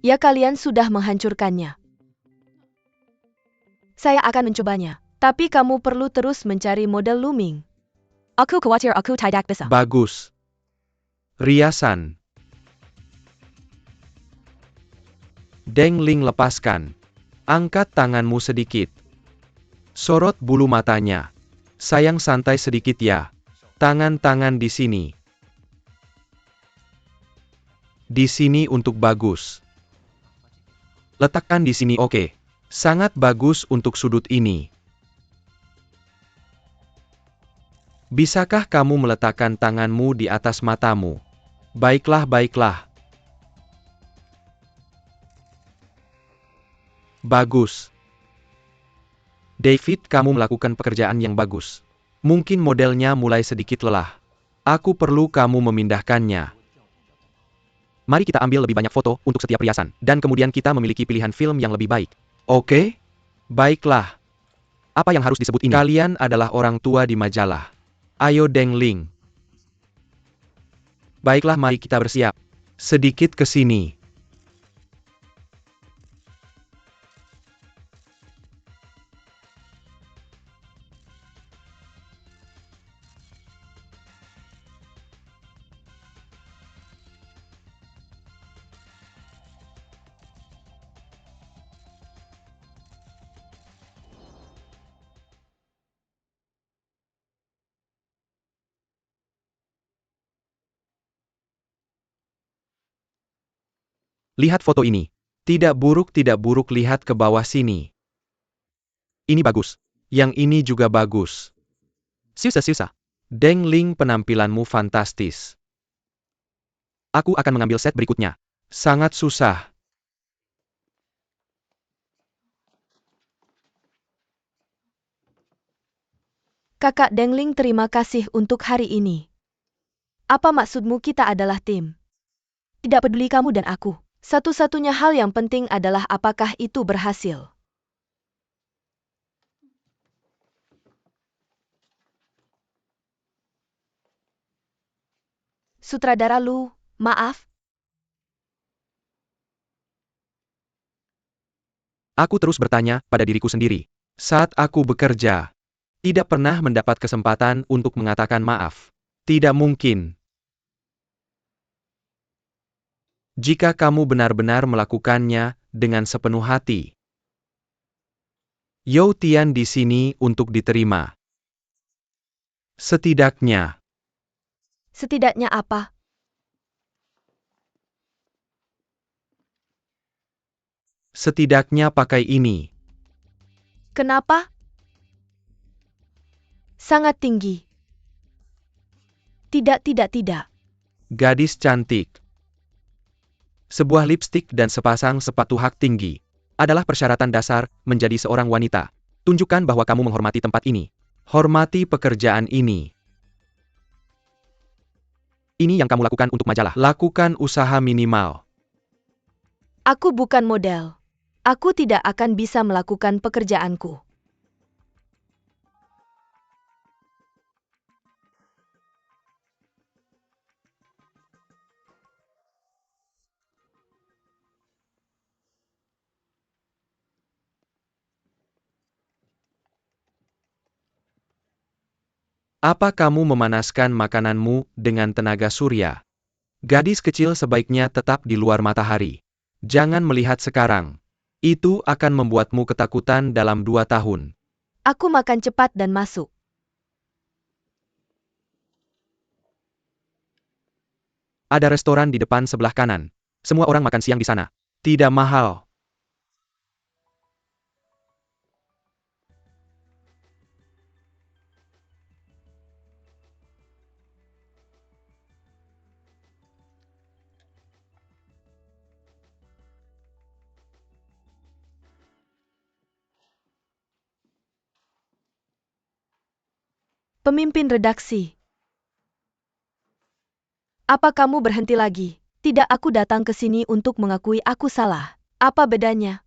[SPEAKER 1] Ya, kalian sudah menghancurkannya. Saya akan mencobanya. Tapi kamu perlu terus mencari model looming. Aku khawatir aku tidak bisa.
[SPEAKER 2] Bagus. Riasan. Deng Ling lepaskan. Angkat tanganmu sedikit. Sorot bulu matanya. Sayang, santai sedikit ya. Tangan-tangan di sini. Di sini untuk bagus. Letakkan di sini, oke. Sangat bagus untuk sudut ini. Bisakah kamu meletakkan tanganmu di atas matamu? Baiklah. Bagus. David, kamu melakukan pekerjaan yang bagus. Mungkin modelnya mulai sedikit lelah. Aku perlu kamu memindahkannya. Mari kita ambil lebih banyak foto untuk setiap riasan, dan kemudian kita memiliki pilihan film yang lebih baik. Oke? Baiklah. Apa yang harus disebut ini? Kalian adalah orang tua di majalah. Ayo Deng Ling. Baiklah, mari kita bersiap. Sedikit ke sini. Lihat foto ini. Tidak buruk, lihat ke bawah sini. Ini bagus. Yang ini juga bagus. Sisa. Deng Ling, penampilanmu fantastis. Aku akan mengambil set berikutnya. Sangat susah.
[SPEAKER 1] Kakak Deng Ling, terima kasih untuk hari ini. Apa maksudmu kita adalah tim? Tidak peduli kamu dan aku. Satu-satunya hal yang penting adalah apakah itu berhasil. Sutradara Lu, maaf.
[SPEAKER 2] Aku terus bertanya pada diriku sendiri. Saat aku bekerja, tidak pernah mendapat kesempatan untuk mengatakan maaf. Tidak mungkin. Jika kamu benar-benar melakukannya dengan sepenuh hati. You Tian di sini untuk diterima. Setidaknya.
[SPEAKER 1] Setidaknya apa?
[SPEAKER 2] Setidaknya pakai ini.
[SPEAKER 1] Kenapa? Sangat tinggi. Tidak.
[SPEAKER 2] Gadis cantik. Sebuah lipstik dan sepasang sepatu hak tinggi adalah persyaratan dasar menjadi seorang wanita. Tunjukkan bahwa kamu menghormati tempat ini. Hormati pekerjaan ini. Ini yang kamu lakukan untuk majalah. Lakukan usaha minimal.
[SPEAKER 1] Aku bukan model. Aku tidak akan bisa melakukan pekerjaanku.
[SPEAKER 2] Apa kamu memanaskan makananmu dengan tenaga surya? Gadis kecil sebaiknya tetap di luar matahari. Jangan melihat sekarang. Itu akan membuatmu ketakutan dalam 2 tahun.
[SPEAKER 1] Aku makan cepat dan masuk.
[SPEAKER 2] Ada restoran di depan sebelah kanan. Semua orang makan siang di sana. Tidak mahal.
[SPEAKER 1] Pemimpin redaksi. Apa kamu berhenti lagi? Tidak, aku datang ke sini untuk mengakui aku salah. Apa bedanya?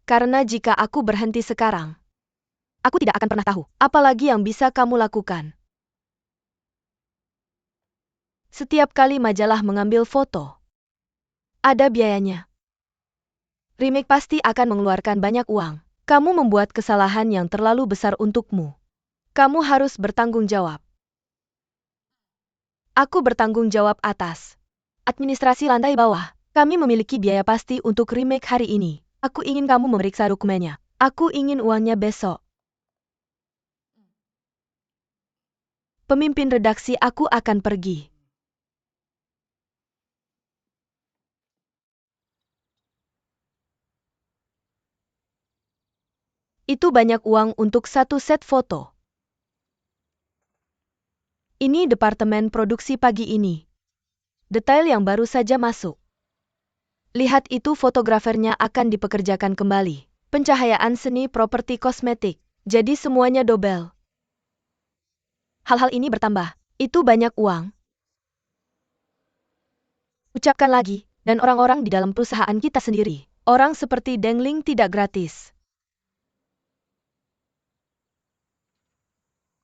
[SPEAKER 1] Karena jika aku berhenti sekarang, aku tidak akan pernah tahu apalagi yang bisa kamu lakukan. Setiap kali majalah mengambil foto, ada biayanya. Remake pasti akan mengeluarkan banyak uang. Kamu membuat kesalahan yang terlalu besar untukmu. Kamu harus bertanggung jawab. Aku bertanggung jawab atas administrasi lantai bawah. Kami memiliki biaya pasti untuk remake hari ini. Aku ingin kamu memeriksa dokumennya. Aku ingin uangnya besok. Pemimpin redaksi, aku akan pergi. Itu banyak uang untuk satu set foto. Ini departemen produksi pagi ini. Detail yang baru saja masuk. Lihat itu, fotografernya akan dipekerjakan kembali. Pencahayaan seni, properti kosmetik. Jadi semuanya double. Hal-hal ini bertambah. Itu banyak uang. Ucapkan lagi, dan orang-orang di dalam perusahaan kita sendiri. Orang seperti Dengling tidak gratis.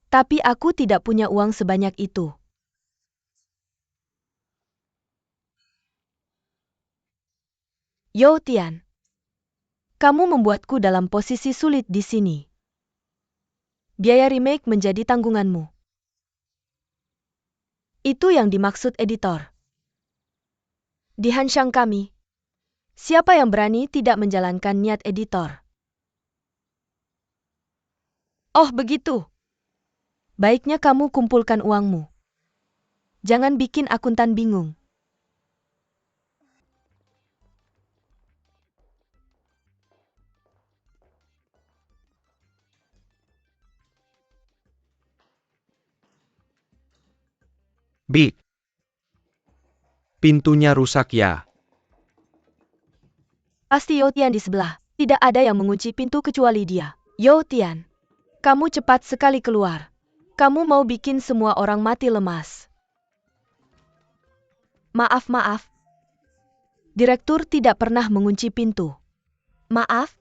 [SPEAKER 1] Tapi aku tidak punya uang sebanyak itu. Yo Tian, kamu membuatku dalam posisi sulit di sini. Biaya remake menjadi tanggunganmu. Itu yang dimaksud editor. Di Hanshang kami, siapa yang berani tidak menjalankan niat editor? Oh begitu. Baiknya kamu kumpulkan uangmu. Jangan bikin akuntan bingung.
[SPEAKER 2] Bi. Pintunya rusak ya.
[SPEAKER 1] Pasti Yo Tian di sebelah. Tidak ada yang mengunci pintu kecuali dia. Yo Tian, kamu cepat sekali keluar. Kamu mau bikin semua orang mati lemas. Maaf. Direktur tidak pernah mengunci pintu. Maaf?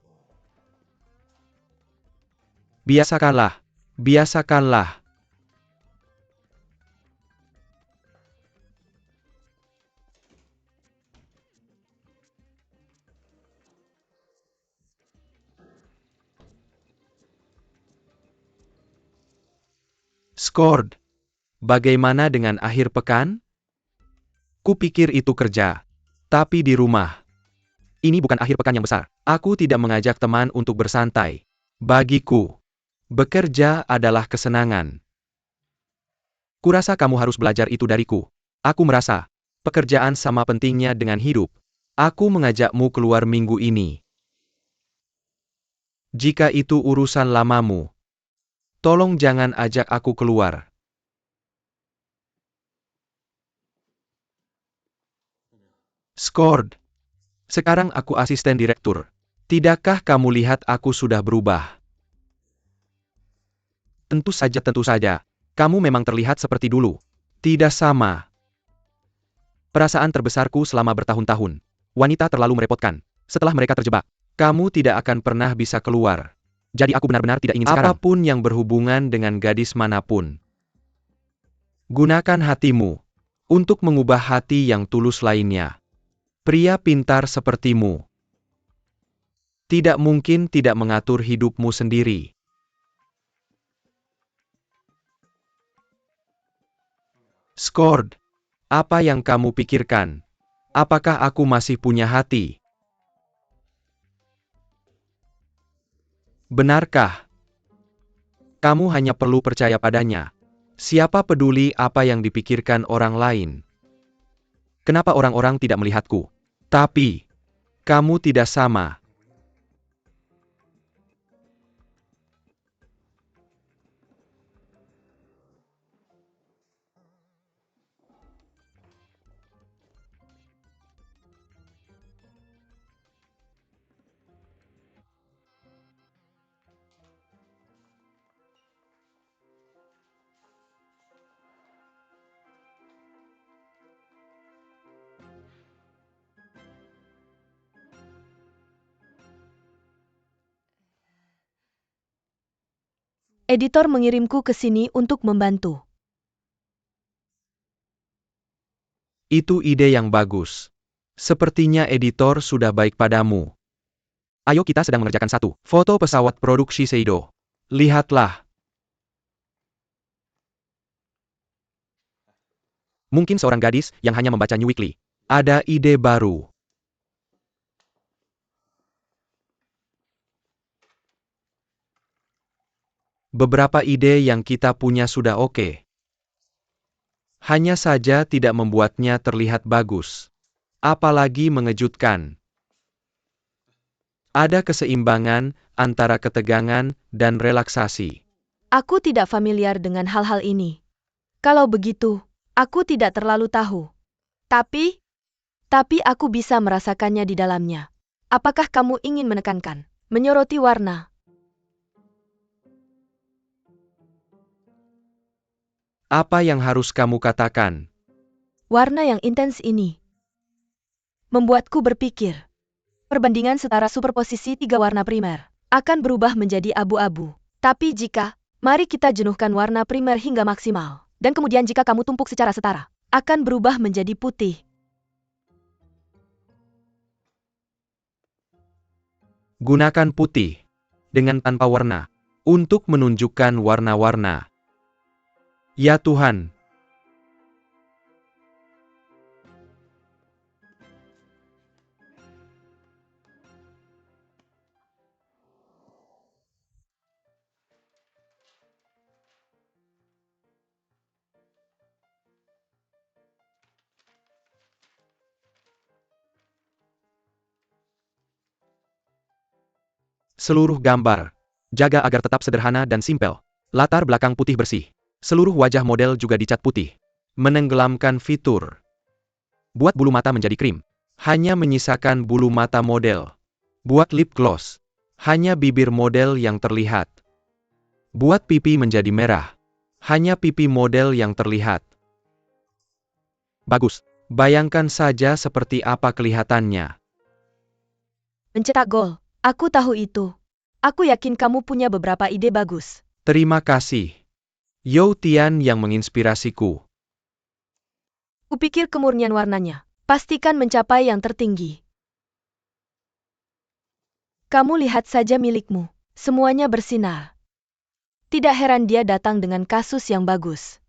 [SPEAKER 2] Biasakanlah. Biasakanlah. Skord. Bagaimana dengan akhir pekan? Kupikir itu kerja. Tapi di rumah. Ini bukan akhir pekan yang besar. Aku tidak mengajak teman untuk bersantai. Bagiku, bekerja adalah kesenangan. Kurasa kamu harus belajar itu dariku. Aku merasa, pekerjaan sama pentingnya dengan hidup. Aku mengajakmu keluar minggu ini. Jika itu urusan lamamu, tolong jangan ajak aku keluar. Skord. Sekarang aku asisten direktur. Tidakkah kamu lihat aku sudah berubah? Tentu saja. Kamu memang terlihat seperti dulu. Tidak sama. Perasaan terbesarku selama bertahun-tahun. Wanita terlalu merepotkan. Setelah mereka terjebak, kamu tidak akan pernah bisa keluar. Jadi aku benar-benar tidak ingin sekarang. Apapun yang berhubungan dengan gadis manapun. Gunakan hatimu untuk mengubah hati yang tulus lainnya. Pria pintar sepertimu tidak mungkin tidak mengatur hidupmu sendiri. Skord, apa yang kamu pikirkan? Apakah aku masih punya hati? Benarkah? Kamu hanya perlu percaya padanya. Siapa peduli apa yang dipikirkan orang lain? Kenapa orang-orang tidak melihatku? Tapi, kamu tidak sama.
[SPEAKER 1] Editor mengirimku ke sini untuk membantu.
[SPEAKER 2] Itu ide yang bagus. Sepertinya editor sudah baik padamu. Ayo kita sedang mengerjakan satu foto pesawat produk Shiseido. Lihatlah. Mungkin seorang gadis yang hanya membaca New Weekly. Ada ide baru. Beberapa ide yang kita punya sudah oke. Hanya saja tidak membuatnya terlihat bagus. Apalagi mengejutkan. Ada keseimbangan antara ketegangan dan relaksasi.
[SPEAKER 1] Aku tidak familiar dengan hal-hal ini. Kalau begitu, aku tidak terlalu tahu. Tapi aku bisa merasakannya di dalamnya. Apakah kamu ingin menekankan, menyoroti warna?
[SPEAKER 2] Apa yang harus kamu katakan?
[SPEAKER 1] Warna yang intens ini membuatku berpikir. Perbandingan setara superposisi tiga warna primer akan berubah menjadi abu-abu. Tapi mari kita jenuhkan warna primer hingga maksimal. Dan kemudian jika kamu tumpuk secara setara, akan berubah menjadi putih.
[SPEAKER 2] Gunakan putih dengan tanpa warna untuk menunjukkan warna-warna. Ya Tuhan. Seluruh gambar. Jaga agar tetap sederhana dan simpel. Latar belakang putih bersih. Seluruh wajah model juga dicat putih. Menenggelamkan fitur. Buat bulu mata menjadi krim. Hanya menyisakan bulu mata model. Buat lip gloss. Hanya bibir model yang terlihat. Buat pipi menjadi merah. Hanya pipi model yang terlihat. Bagus. Bayangkan saja seperti apa kelihatannya.
[SPEAKER 1] Mencetak gol. Aku tahu itu. Aku yakin kamu punya beberapa ide bagus.
[SPEAKER 2] Terima kasih. You Tian yang menginspirasiku.
[SPEAKER 1] Kupikir kemurnian warnanya. Pastikan mencapai yang tertinggi. Kamu lihat saja milikmu. Semuanya bersinar. Tidak heran dia datang dengan kasus yang bagus.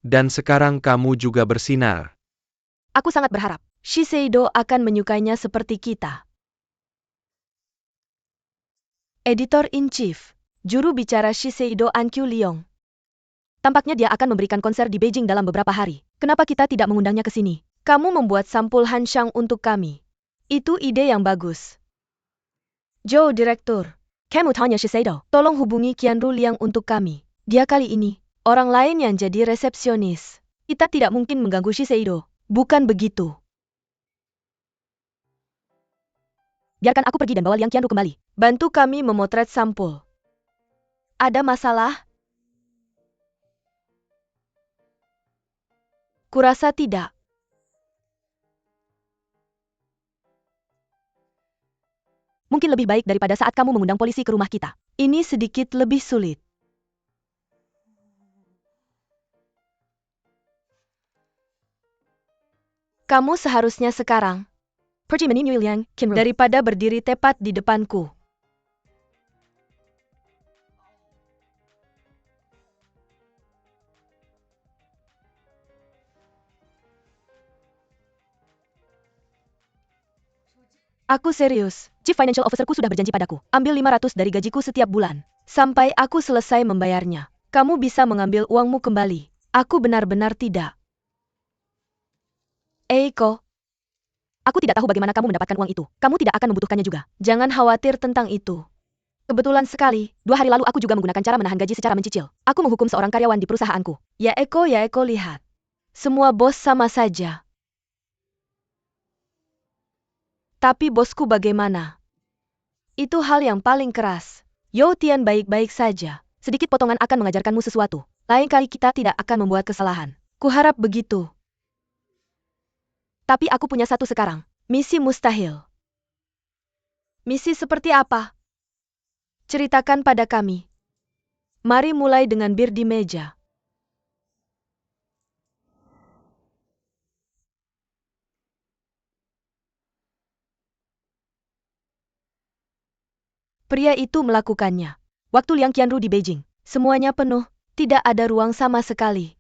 [SPEAKER 2] Dan sekarang kamu juga bersinar.
[SPEAKER 1] Aku sangat berharap Shiseido akan menyukainya seperti kita. Editor-in-Chief, juru bicara Shiseido An Q Leong. Tampaknya dia akan memberikan konser di Beijing dalam beberapa hari. Kenapa kita tidak mengundangnya ke sini? Kamu membuat sampul Hanshang untuk kami. Itu ide yang bagus. Joe, Direktur. Kamu tanya Shiseido, tolong hubungi Qianru Liang untuk kami. Dia kali ini, orang lain yang jadi resepsionis. Kita tidak mungkin mengganggu Shiseido. Bukan begitu. Biarkan aku pergi dan bawa Liang Qianru kembali. Bantu kami memotret sampul. Ada masalah? Kurasa tidak. Mungkin lebih baik daripada saat kamu mengundang polisi ke rumah kita. Ini sedikit lebih sulit. Kamu seharusnya sekarang pergi menemui Liang Qianru daripada berdiri tepat di depanku. Aku serius. Chief Financial Officerku sudah berjanji padaku. Ambil 500 dari gajiku setiap bulan. Sampai aku selesai membayarnya. Kamu bisa mengambil uangmu kembali. Aku benar-benar tidak. Eiko. Aku tidak tahu bagaimana kamu mendapatkan uang itu. Kamu tidak akan membutuhkannya juga. Jangan khawatir tentang itu. Kebetulan sekali, 2 hari lalu aku juga menggunakan cara menahan gaji secara mencicil. Aku menghukum seorang karyawan di perusahaanku. Ya Eko lihat. Semua bos sama saja. Tapi bosku bagaimana? Itu hal yang paling keras. Yo Tian baik-baik saja. Sedikit potongan akan mengajarkanmu sesuatu. Lain kali kita tidak akan membuat kesalahan. Kuharap begitu. Tapi aku punya satu sekarang. Misi mustahil. Misi seperti apa? Ceritakan pada kami. Mari mulai dengan bir di meja. Pria itu melakukannya. Waktu Liang Qianru di Beijing, semuanya penuh, tidak ada ruang sama sekali.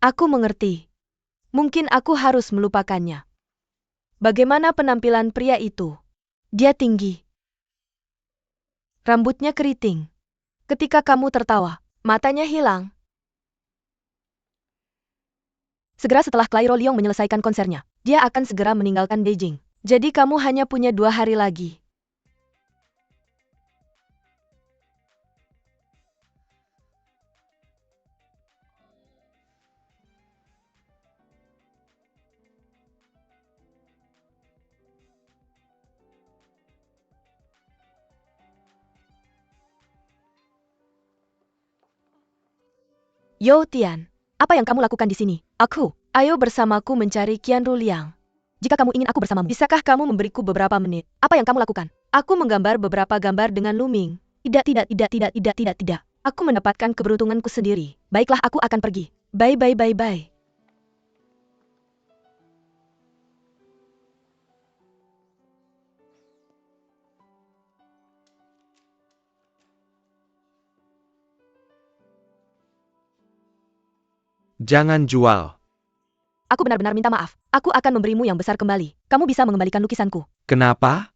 [SPEAKER 1] Aku mengerti. Mungkin aku harus melupakannya. Bagaimana penampilan pria itu? Dia tinggi. Rambutnya keriting. Ketika kamu tertawa, matanya hilang. Segera setelah Clairo Liang menyelesaikan konsernya, dia akan segera meninggalkan Beijing. Jadi kamu hanya punya 2 hari lagi. Yo Tian, apa yang kamu lakukan di sini? Ayo bersamaku mencari Qianru Liang. Jika kamu ingin aku bersamamu, bisakah kamu memberiku beberapa menit? Apa yang kamu lakukan? Aku menggambar beberapa gambar dengan Luming. Tidak. Aku mendapatkan keberuntunganku sendiri. Baiklah, aku akan pergi. Bye.
[SPEAKER 2] Jangan jual.
[SPEAKER 1] Aku benar-benar minta maaf. Aku akan memberimu yang besar kembali. Kamu bisa mengembalikan lukisanku.
[SPEAKER 2] Kenapa?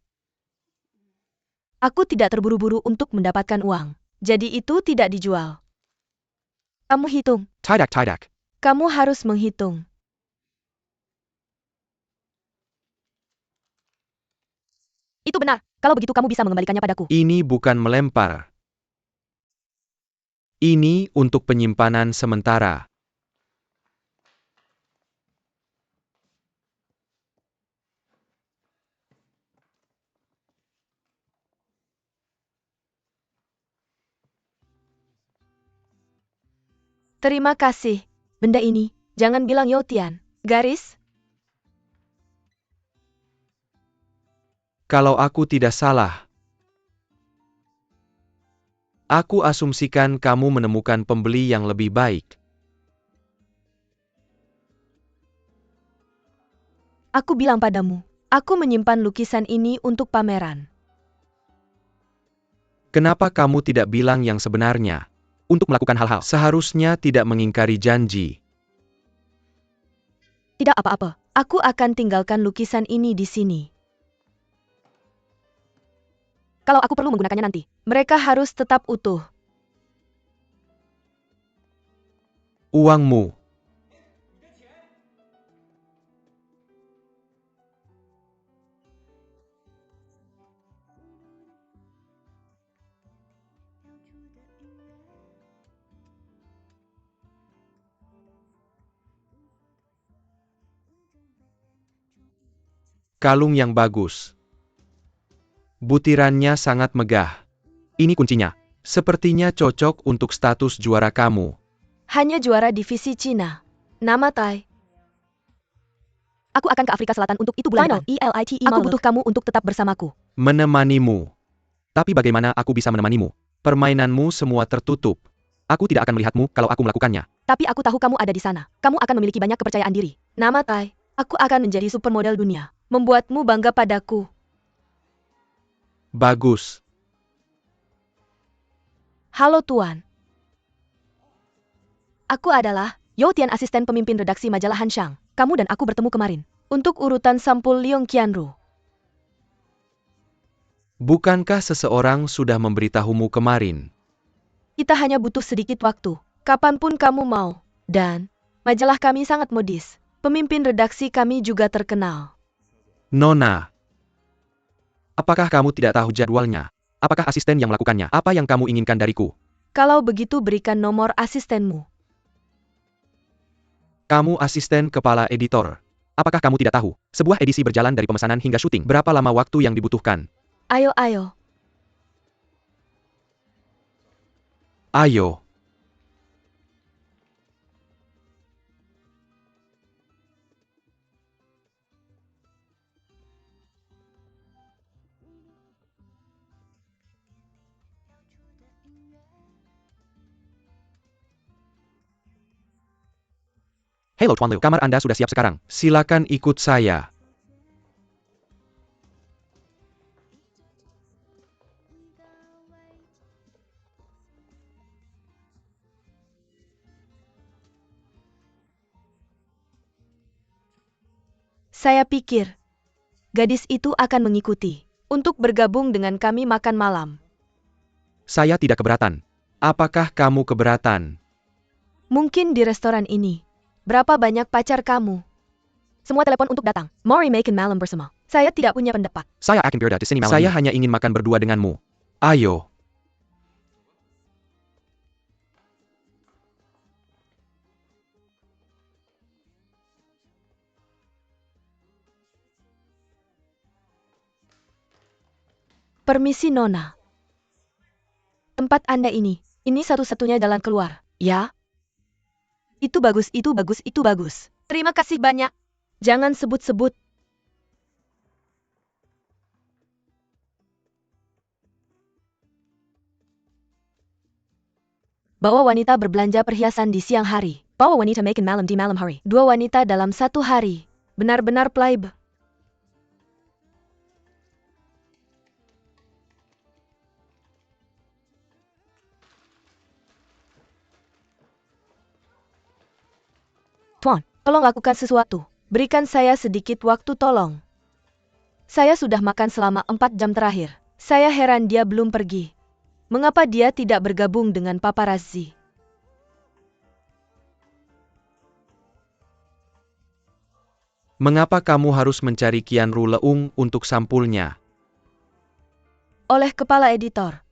[SPEAKER 1] Aku tidak terburu-buru untuk mendapatkan uang. Jadi itu tidak dijual. Kamu hitung.
[SPEAKER 2] Tidak.
[SPEAKER 1] Kamu harus menghitung. Itu benar. Kalau begitu kamu bisa mengembalikannya padaku.
[SPEAKER 2] Ini bukan melempar. Ini untuk penyimpanan sementara.
[SPEAKER 1] Terima kasih. Benda ini, jangan bilang Yo Tian. Garis?
[SPEAKER 2] Kalau aku tidak salah, aku asumsikan kamu menemukan pembeli yang lebih baik.
[SPEAKER 1] Aku bilang padamu, aku menyimpan lukisan ini untuk pameran.
[SPEAKER 2] Kenapa kamu tidak bilang yang sebenarnya? Untuk melakukan hal-hal, seharusnya tidak mengingkari janji.
[SPEAKER 1] Tidak apa-apa, aku akan tinggalkan lukisan ini di sini. Kalau aku perlu menggunakannya nanti, mereka harus tetap utuh.
[SPEAKER 2] Uangmu. Kalung yang bagus. Butirannya sangat megah. Ini kuncinya. Sepertinya cocok untuk status juara kamu.
[SPEAKER 1] Hanya juara divisi Cina. Nama Tai. Aku akan ke Afrika Selatan untuk itu bulan depan. Aku butuh kamu untuk tetap bersamaku.
[SPEAKER 2] Menemanimu. Tapi bagaimana aku bisa menemanimu? Permainanmu semua tertutup. Aku tidak akan melihatmu kalau aku melakukannya.
[SPEAKER 1] Tapi aku tahu kamu ada di sana. Kamu akan memiliki banyak kepercayaan diri. Nama Tai. Aku akan menjadi supermodel dunia. Membuatmu bangga padaku.
[SPEAKER 2] Bagus.
[SPEAKER 1] Halo Tuan. Aku adalah Yo Tian, asisten pemimpin redaksi majalah Hanshang. Kamu dan aku bertemu kemarin untuk urutan sampul Liang Qianru.
[SPEAKER 2] Bukankah seseorang sudah memberitahumu kemarin?
[SPEAKER 1] Kita hanya butuh sedikit waktu. Kapanpun kamu mau. Dan, majalah kami sangat modis. Pemimpin redaksi kami juga terkenal.
[SPEAKER 2] Nona, apakah kamu tidak tahu jadwalnya? Apakah asisten yang melakukannya? Apa yang kamu inginkan dariku?
[SPEAKER 1] Kalau begitu berikan nomor asistenmu.
[SPEAKER 2] Kamu asisten kepala editor. Apakah kamu tidak tahu? Sebuah edisi berjalan dari pemesanan hingga syuting. Berapa lama waktu yang dibutuhkan?
[SPEAKER 1] Ayo, ayo.
[SPEAKER 2] Ayo. Halo Tuan Liu, kamar Anda sudah siap sekarang. Silakan ikut saya.
[SPEAKER 1] Saya pikir, gadis itu akan mengikuti. Untuk bergabung dengan kami makan malam.
[SPEAKER 2] Saya tidak keberatan. Apakah kamu keberatan?
[SPEAKER 1] Mungkin di restoran ini. Berapa banyak pacar kamu? Semua telepon untuk datang. Mari makan malam bersama. Saya tidak punya pendapat.
[SPEAKER 2] Saya akan berada di sini malam ini. Saya hanya ingin makan berdua denganmu. Ayo.
[SPEAKER 1] Permisi Nona. Tempat Anda ini satu-satunya jalan keluar, ya? Itu bagus, itu bagus, itu bagus. Terima kasih banyak. Jangan sebut-sebut. Bawa wanita berbelanja perhiasan di siang hari. Bawa wanita makan malam di malam hari. 2 wanita dalam 1 hari. Benar-benar playboy. Tuan, tolong lakukan sesuatu. Berikan saya sedikit waktu tolong. Saya sudah makan selama 4 jam terakhir. Saya heran dia belum pergi. Mengapa dia tidak bergabung dengan paparazzi?
[SPEAKER 2] Mengapa kamu harus mencari Qianru Leung untuk sampulnya?
[SPEAKER 1] Oleh kepala editor.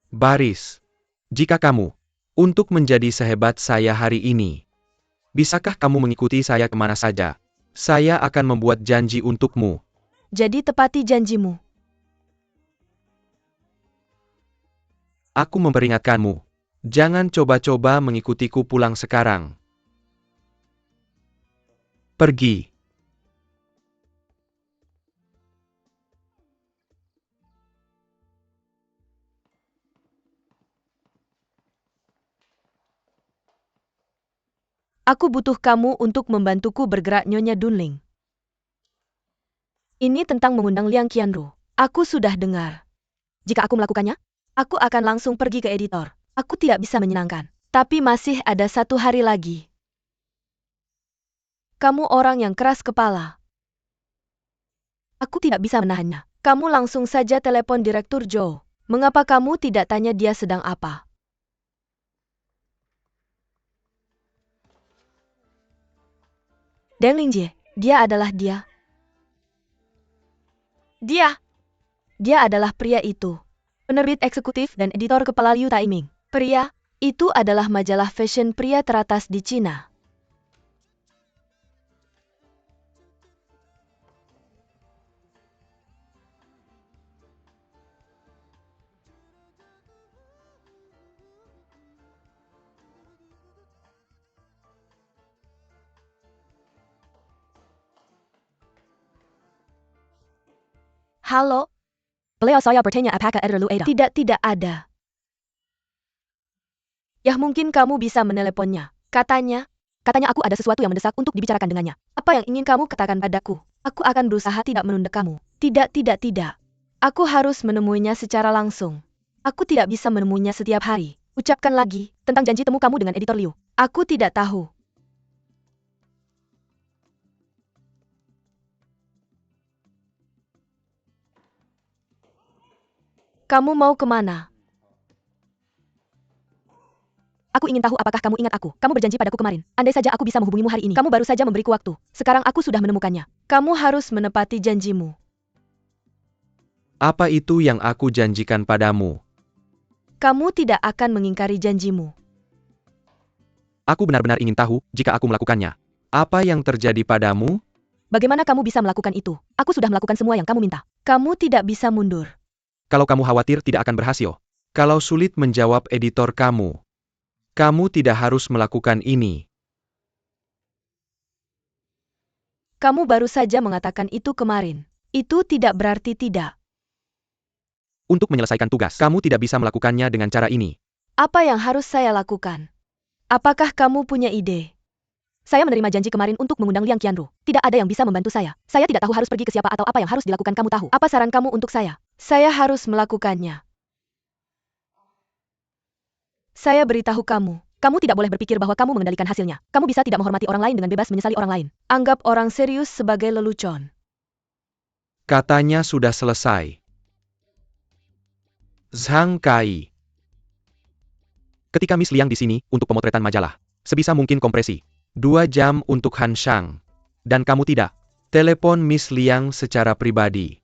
[SPEAKER 2] Baris. Jika kamu, untuk menjadi sehebat saya hari ini, bisakah kamu mengikuti saya kemana saja? Saya akan membuat janji untukmu.
[SPEAKER 1] Jadi tepati janjimu.
[SPEAKER 2] Aku memperingatkanmu. Jangan coba-coba mengikutiku pulang sekarang. Pergi.
[SPEAKER 1] Aku butuh kamu untuk membantuku bergerak Nyonya Dunling. Ini tentang mengundang Liang Qianru. Aku sudah dengar. Jika aku melakukannya, aku akan langsung pergi ke editor. Aku tidak bisa menyenangkan. Tapi masih ada 1 hari lagi. Kamu orang yang keras kepala. Aku tidak bisa menahannya. Kamu langsung saja telepon Direktur Zhou. Mengapa kamu tidak tanya dia sedang apa? Deng Lingjie, dia adalah dia. Dia adalah pria itu. Penerbit eksekutif dan editor kepala Liu Taiming. Pria, itu adalah majalah fashion pria teratas di Cina. Halo? Beliau saya bertanya apakah editor Lu ada? Tidak ada. Ya mungkin kamu bisa meneleponnya. Katanya aku ada sesuatu yang mendesak untuk dibicarakan dengannya. Apa yang ingin kamu katakan padaku? Aku akan berusaha tidak menunda kamu. Tidak. Aku harus menemuinya secara langsung. Aku tidak bisa menemuinya setiap hari. Ucapkan lagi, tentang janji temu kamu dengan editor Liu. Aku tidak tahu. Kamu mau kemana? Aku ingin tahu apakah kamu ingat aku. Kamu berjanji padaku kemarin. Andai saja aku bisa menghubungimu hari ini. Kamu baru saja memberiku waktu. Sekarang aku sudah menemukannya. Kamu harus menepati janjimu.
[SPEAKER 2] Apa itu yang aku janjikan padamu?
[SPEAKER 1] Kamu tidak akan mengingkari janjimu.
[SPEAKER 2] Aku benar-benar ingin tahu jika aku melakukannya. Apa yang terjadi padamu?
[SPEAKER 1] Bagaimana kamu bisa melakukan itu? Aku sudah melakukan semua yang kamu minta. Kamu tidak bisa mundur.
[SPEAKER 2] Kalau kamu khawatir tidak akan berhasil. Kalau sulit menjawab editor kamu. Kamu tidak harus melakukan ini.
[SPEAKER 1] Kamu baru saja mengatakan itu kemarin. Itu tidak berarti tidak.
[SPEAKER 2] Untuk menyelesaikan tugas, kamu tidak bisa melakukannya dengan cara ini.
[SPEAKER 1] Apa yang harus saya lakukan? Apakah kamu punya ide? Saya menerima janji kemarin untuk mengundang Liang Qianru. Tidak ada yang bisa membantu saya. Saya tidak tahu harus pergi ke siapa atau apa yang harus dilakukan. Kamu tahu. Apa saran kamu untuk saya? Saya harus melakukannya. Saya beritahu kamu. Kamu tidak boleh berpikir bahwa kamu mengendalikan hasilnya. Kamu bisa tidak menghormati orang lain dengan bebas menyesali orang lain. Anggap orang serius sebagai lelucon.
[SPEAKER 2] Katanya sudah selesai. Zhang Kai. Ketika Miss Liang di sini untuk pemotretan majalah, sebisa mungkin kompresi. 2 jam untuk Han Shang. Dan kamu tidak. Telepon Miss Liang secara pribadi.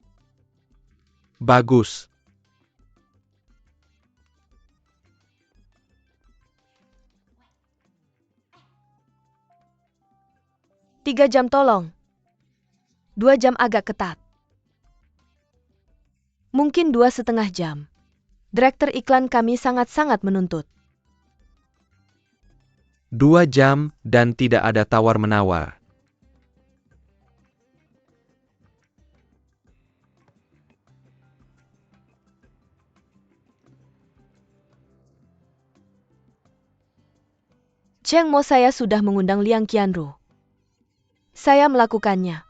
[SPEAKER 2] Bagus.
[SPEAKER 1] Tiga jam tolong. 2 jam agak ketat. Mungkin 2,5 jam. Direktur iklan kami sangat-sangat menuntut.
[SPEAKER 2] 2 jam dan tidak ada tawar-menawar.
[SPEAKER 1] Cheng Mo, saya sudah mengundang Liang Qianru. Saya melakukannya.